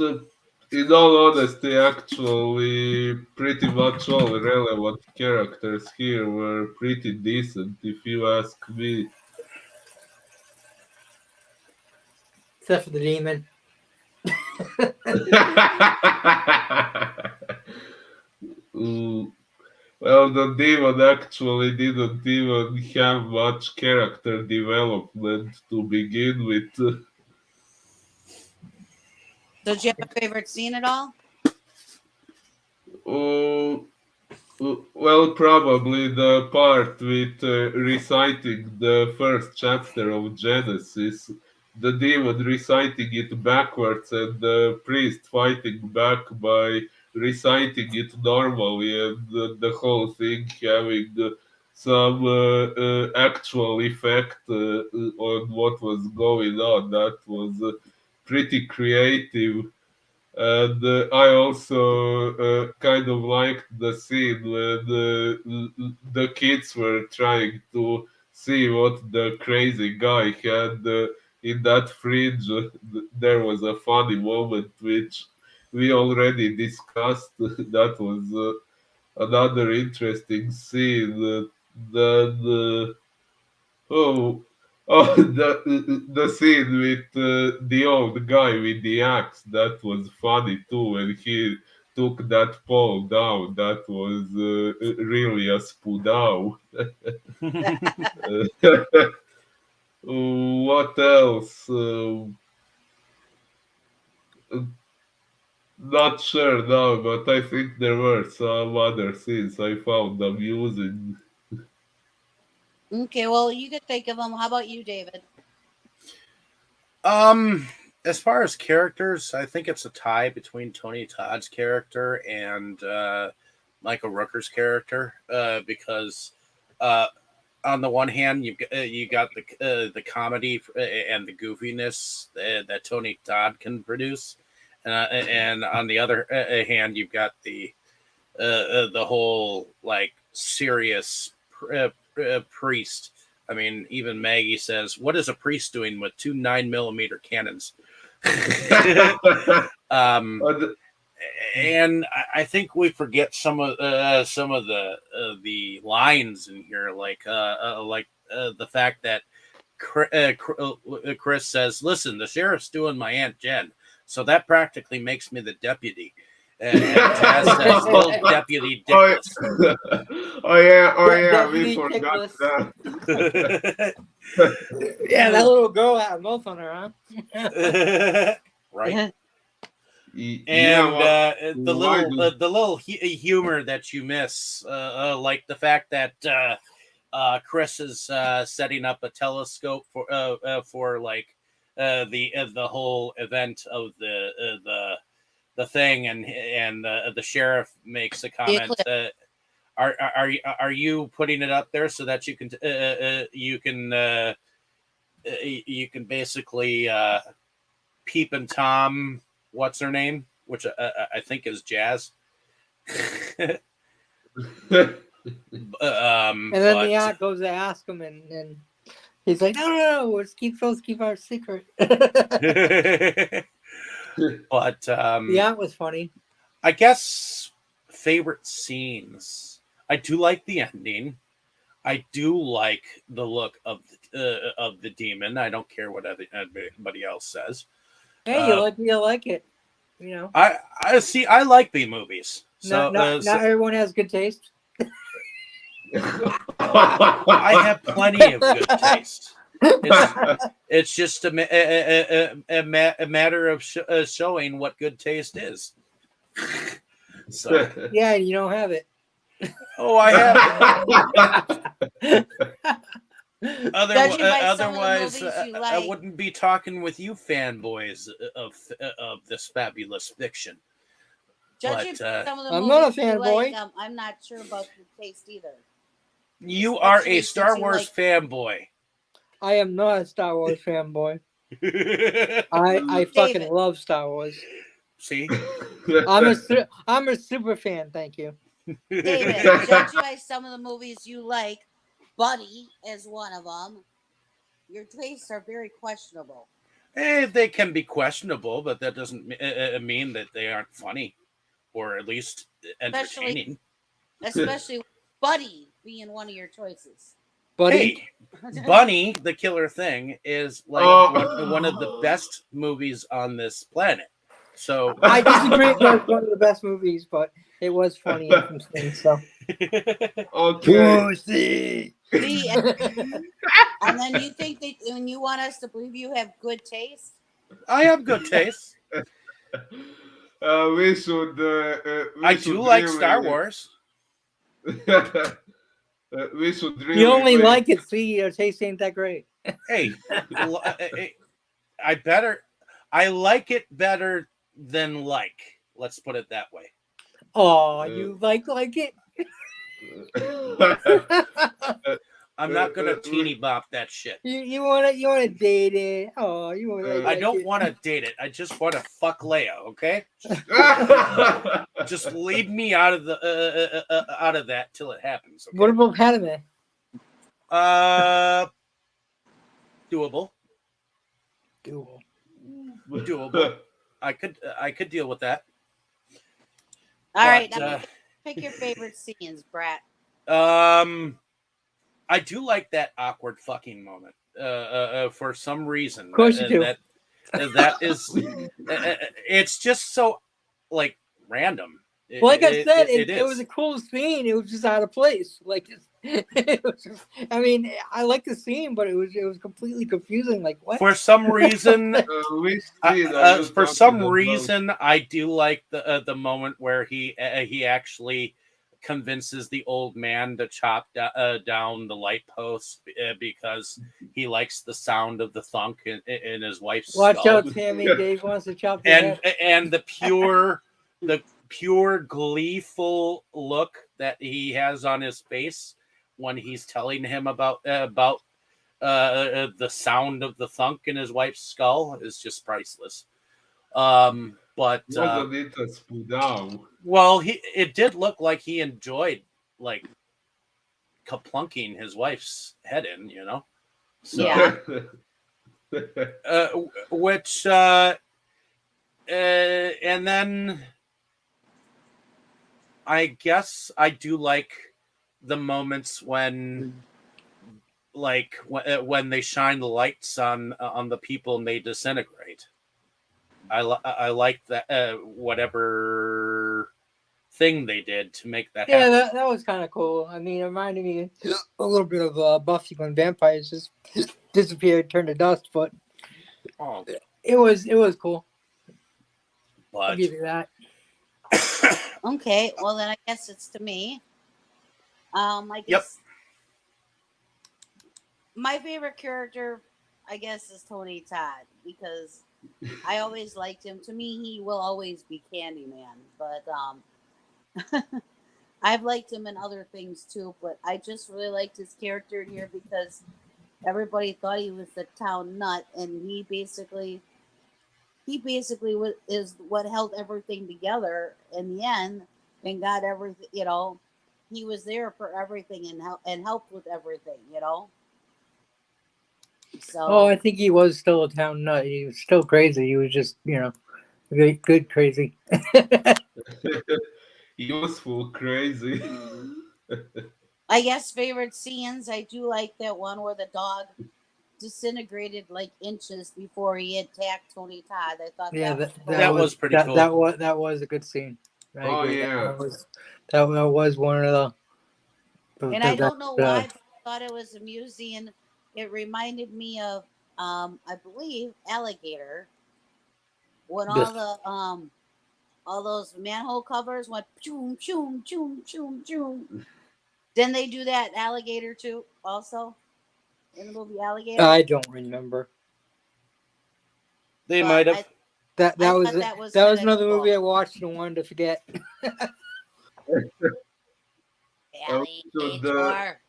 in all honesty, actually, pretty much all relevant characters here were pretty decent, if you ask me. except for the demon. Mm, well, the demon actually didn't even have much character development to begin with. Did you have a favorite scene at all? Oh, well, probably the part with reciting the first chapter of Genesis, the demon reciting it backwards, and the priest fighting back by reciting it normally, and the whole thing having some actual effect on what was going on. That was pretty creative. And I also kind of liked the scene when the kids were trying to see what the crazy guy had in that fridge. There was a funny moment which we already discussed. That was another interesting scene. Then Oh, oh, the scene with the old guy with the axe, that was funny too. When he took that pole down, that was really a spudao. What else? Not sure now, but I think there were some other scenes I found amusing. Okay, well, you could think of them. How about you, David? Um, as far as characters, I think it's a tie between Tony Todd's character and Michael Rooker's character, because uh, on the one hand, you got the comedy and the goofiness that Tony Todd can produce, and on the other hand, you've got the whole like serious priest. I mean, even Maggie says, "What is a priest doing with two 9mm cannons?" um, Uh, and I think we forget some of the lines in here, like the fact that Chris says, "Listen, the sheriff's doing my Aunt Jen, so that practically makes me the deputy." And Jazz says, "Little Deputy Oh, Dickless." oh yeah, we Deputy forgot Dickless. that. Yeah, that little girl had a mouth on her, huh? Right. Yeah, And why do the little humor that you miss, like the fact that Chris is setting up a telescope for like the whole event of the thing, and the sheriff makes a The comment. eclipse. Are you putting it up there so that you can basically Peep and Tom, what's her name, which I think is Jazz. And then the But aunt goes to ask him, and he's like, no, let's keep our secret. but The aunt was funny. I guess favorite scenes. I do like the ending. I do like the look of the demon. I don't care what anybody else says. Hey, you like it, you know. I see. I like B movies. So Not everyone has good taste. I have plenty of good taste. It's just a matter of showing what good taste is. So, Yeah, you don't have it. oh, I have. Judging by some of the Otherwise, movies you I like. wouldn't be talking with you fanboys of this fabulous fiction. Judging But by some of the I'm movies not a you like, fanboy. I'm not sure about your taste either. you are Especially a Star since you Wars fanboy. I am not a Star Wars fanboy. See, I fucking David. love Star Wars. I'm a super fan. Thank you. David, judging by some of the movies you like, Buddy is one of them. Your tastes are very questionable. They can be questionable, but that doesn't mean that they aren't funny, or at least entertaining. Especially Buddy being one of your choices. Buddy. Hey, Bunny, the Killer Thing, is like one of the best movies on this planet. So I disagree. It was one of the best movies, but it was funny in some things. So. Okay. Pussy. See, and then you think that when you want us to believe you have good taste? I have good taste. We should. I do like Star Wars. We should really. You only like it, see, your taste ain't that great. Hey, I like it better than like. Let's put it that way. Oh, you like it? I'm not gonna teeny bop that shit. You wanna date it? Oh, you wanna? I don't want to date it. I just want to fuck Leia. Okay, just leave me out of the out of that till it happens. Okay? What about Padme? Doable. I could deal with that. All right, now pick your favorite scenes, Brat. I do like that awkward fucking moment. For some reason. Of course you do. That is, it's just so like random. Like I said, it was a cool scene. It was just out of place. Like, it was just, I mean, I like the scene, but it was completely confusing. Like, what? For some reason, I do like the moment where he actually convinces the old man to chop down the light post because he likes the sound of the thunk in his wife's Watch skull. out, Tammy. Dave wants to chop your head. And the pure gleeful look that he has on his face when he's telling him about the sound of the thunk in his wife's skull is just priceless. But well, it did look like he enjoyed like kaplunking his wife's head in, you know. So, yeah. Which and then I guess I do like the moments when they shine the lights on the people and they disintegrate. I like that whatever thing they did to make that happen. Yeah, that was kind of cool. I mean, it reminded me a little bit of Buffy when vampires just disappeared, turned to dust. But it was cool. But I'll give you that. Okay, well then I guess it's to me. I guess my favorite character, I guess, is Tony Todd because I always liked him. To me, he will always be Candyman, but I've liked him in other things too. But I just really liked his character here because everybody thought he was the town nut, and he basically is what held everything together in the end and got everything. You know, he was there for everything and helped with everything. You know. So, I think he was still a town nut. He was still crazy. He was just, good crazy. Useful crazy. I guess favorite scenes. I do like that one where the dog disintegrated like inches before he attacked Tony Todd. I thought that was pretty cool. That was a good scene. Yeah. That was one of the. And I don't know why, but I thought it was amusing. And it reminded me of, I believe, Alligator. When all those manhole covers went choom choom choom choom choom. Didn't they do that in Alligator too? Also, in the movie Alligator. I don't remember. They might have. That was another movie I watched and wanted to forget. Alligator.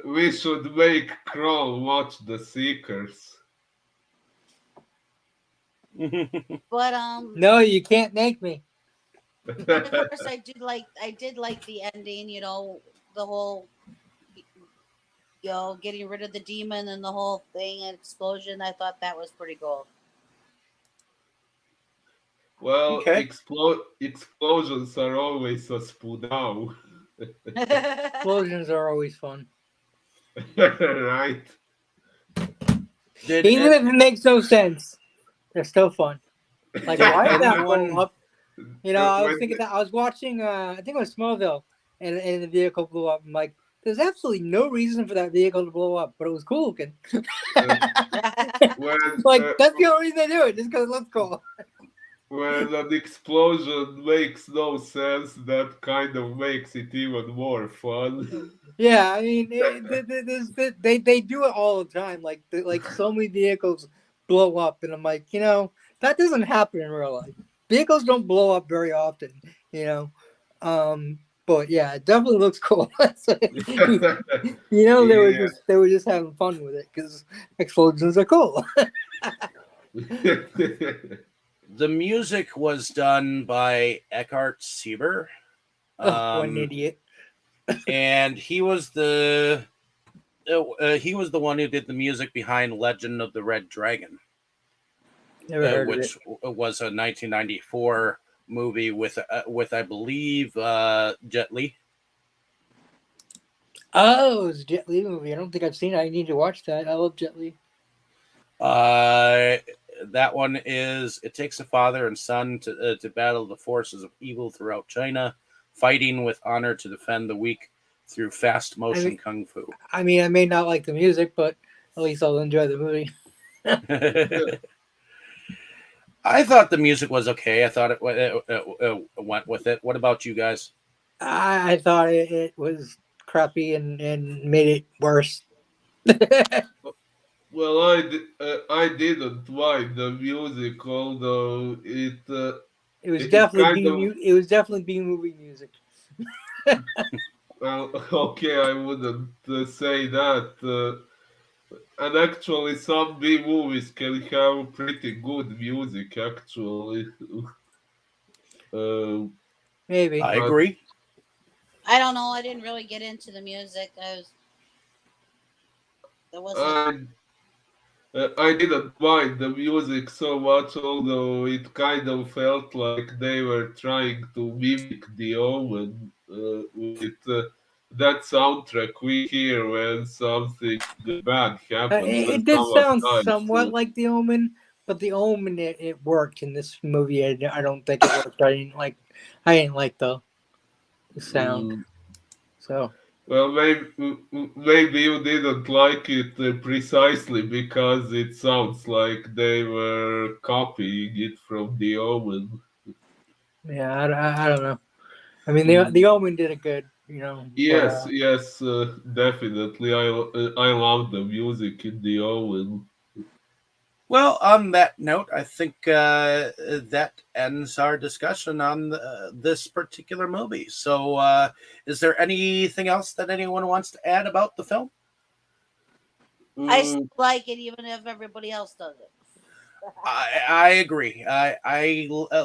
we should make Kroll watch The Seekers. But No, you can't make me. of course, I did like the ending. You know, the whole, getting rid of the demon and the whole thing and explosion. I thought that was pretty cool. Well, Okay. explosions are always a spoodow. Explosions are always fun. Right? Did Even if it makes no sense, they're still fun. Like, Did why did that anyone- blow up? You know, I was When- thinking that I was watching, I think it was Smallville, and the vehicle blew up. I'm like, there's absolutely no reason for that vehicle to blow up, but it was cool looking. when, Like, that's the only reason they do it, just because it looks cool. when an explosion makes no sense, that kind of makes it even more fun. Yeah, I mean, they do it all the time. Like so many vehicles blow up, and I'm like, that doesn't happen in real life. Vehicles don't blow up very often, But yeah, it definitely looks cool. They were just having fun with it because explosions are cool. the music was done by Eckhart Sieber. What an idiot! And he was the one who did the music behind Legend of the Red Dragon, Never heard of it. which was a 1994 movie with I believe Jet Li. Oh, it was a Jet Li movie. I don't think I've seen it. I need to watch that. I love Jet Li. That one is it takes a father and son to battle the forces of evil throughout China, fighting with honor to defend the weak through fast motion kung fu. I mean, I may not like the music, but at least I'll enjoy the movie. I thought the music was okay. I thought it went with it. What about you guys? I thought it was crappy and made it worse. Well, I didn't mind the music, although it was it definitely it was definitely B movie music. well, okay, I wouldn't say that. And actually, some B movies can have pretty good music, actually. Uh, Maybe. I agree. I don't know. I didn't really get into the music. There wasn't. I didn't mind the music so much, although it kind of felt like they were trying to mimic The Omen with that soundtrack we hear when something bad happens. It And did someone sound dies. somewhat like The Omen, but The Omen it worked in this movie. I don't think it worked. I didn't like the sound. So. Well, maybe you didn't like it precisely because it sounds like they were copying it from The Omen. Yeah, I don't know. I mean, the Omen did it good, Yes, But, yes, definitely. I love the music in The Omen. Well, on that note, I think that ends our discussion on this particular movie. So, is there anything else that anyone wants to add about the film? I still like it, even if everybody else does it. I agree. I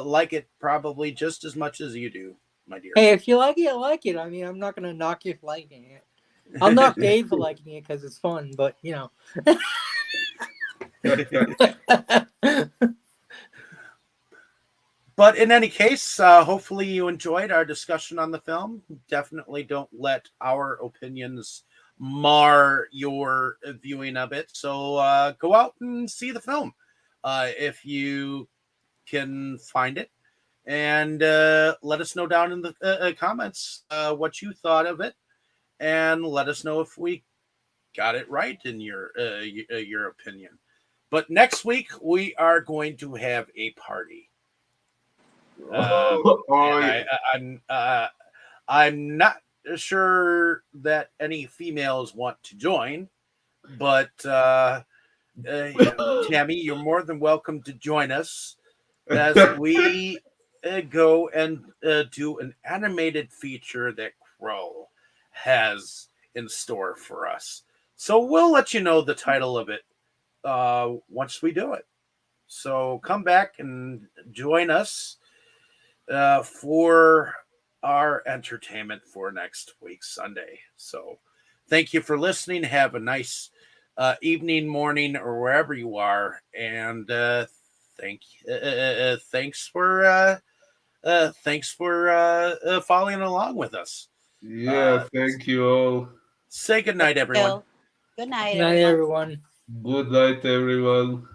like it probably just as much as you do, my dear. hey, if you like it, like it. I mean, I'm not gonna knock you for liking it. I'll knock Dave for liking it because it's fun, but But in any case, hopefully you enjoyed our discussion on the film. Definitely don't let our opinions mar your viewing of it. So go out and see the film if you can find it. And let us know down in the comments what you thought of it. And let us know if we got it right in your opinion. But next week, we are going to have a party. I'm not sure that any females want to join, but Tammy, you're more than welcome to join us as we go and do an animated feature that Kroll has in store for us. So we'll let you know the title of it once we do it. So come back and join us for our entertainment for next week's Sunday. So thank you for listening. Have a nice evening, morning, or wherever you are, and thanks for following along with us. Yeah, thank you all. Say good night, everyone. Good night, Night, everyone. everyone. Good night, everyone.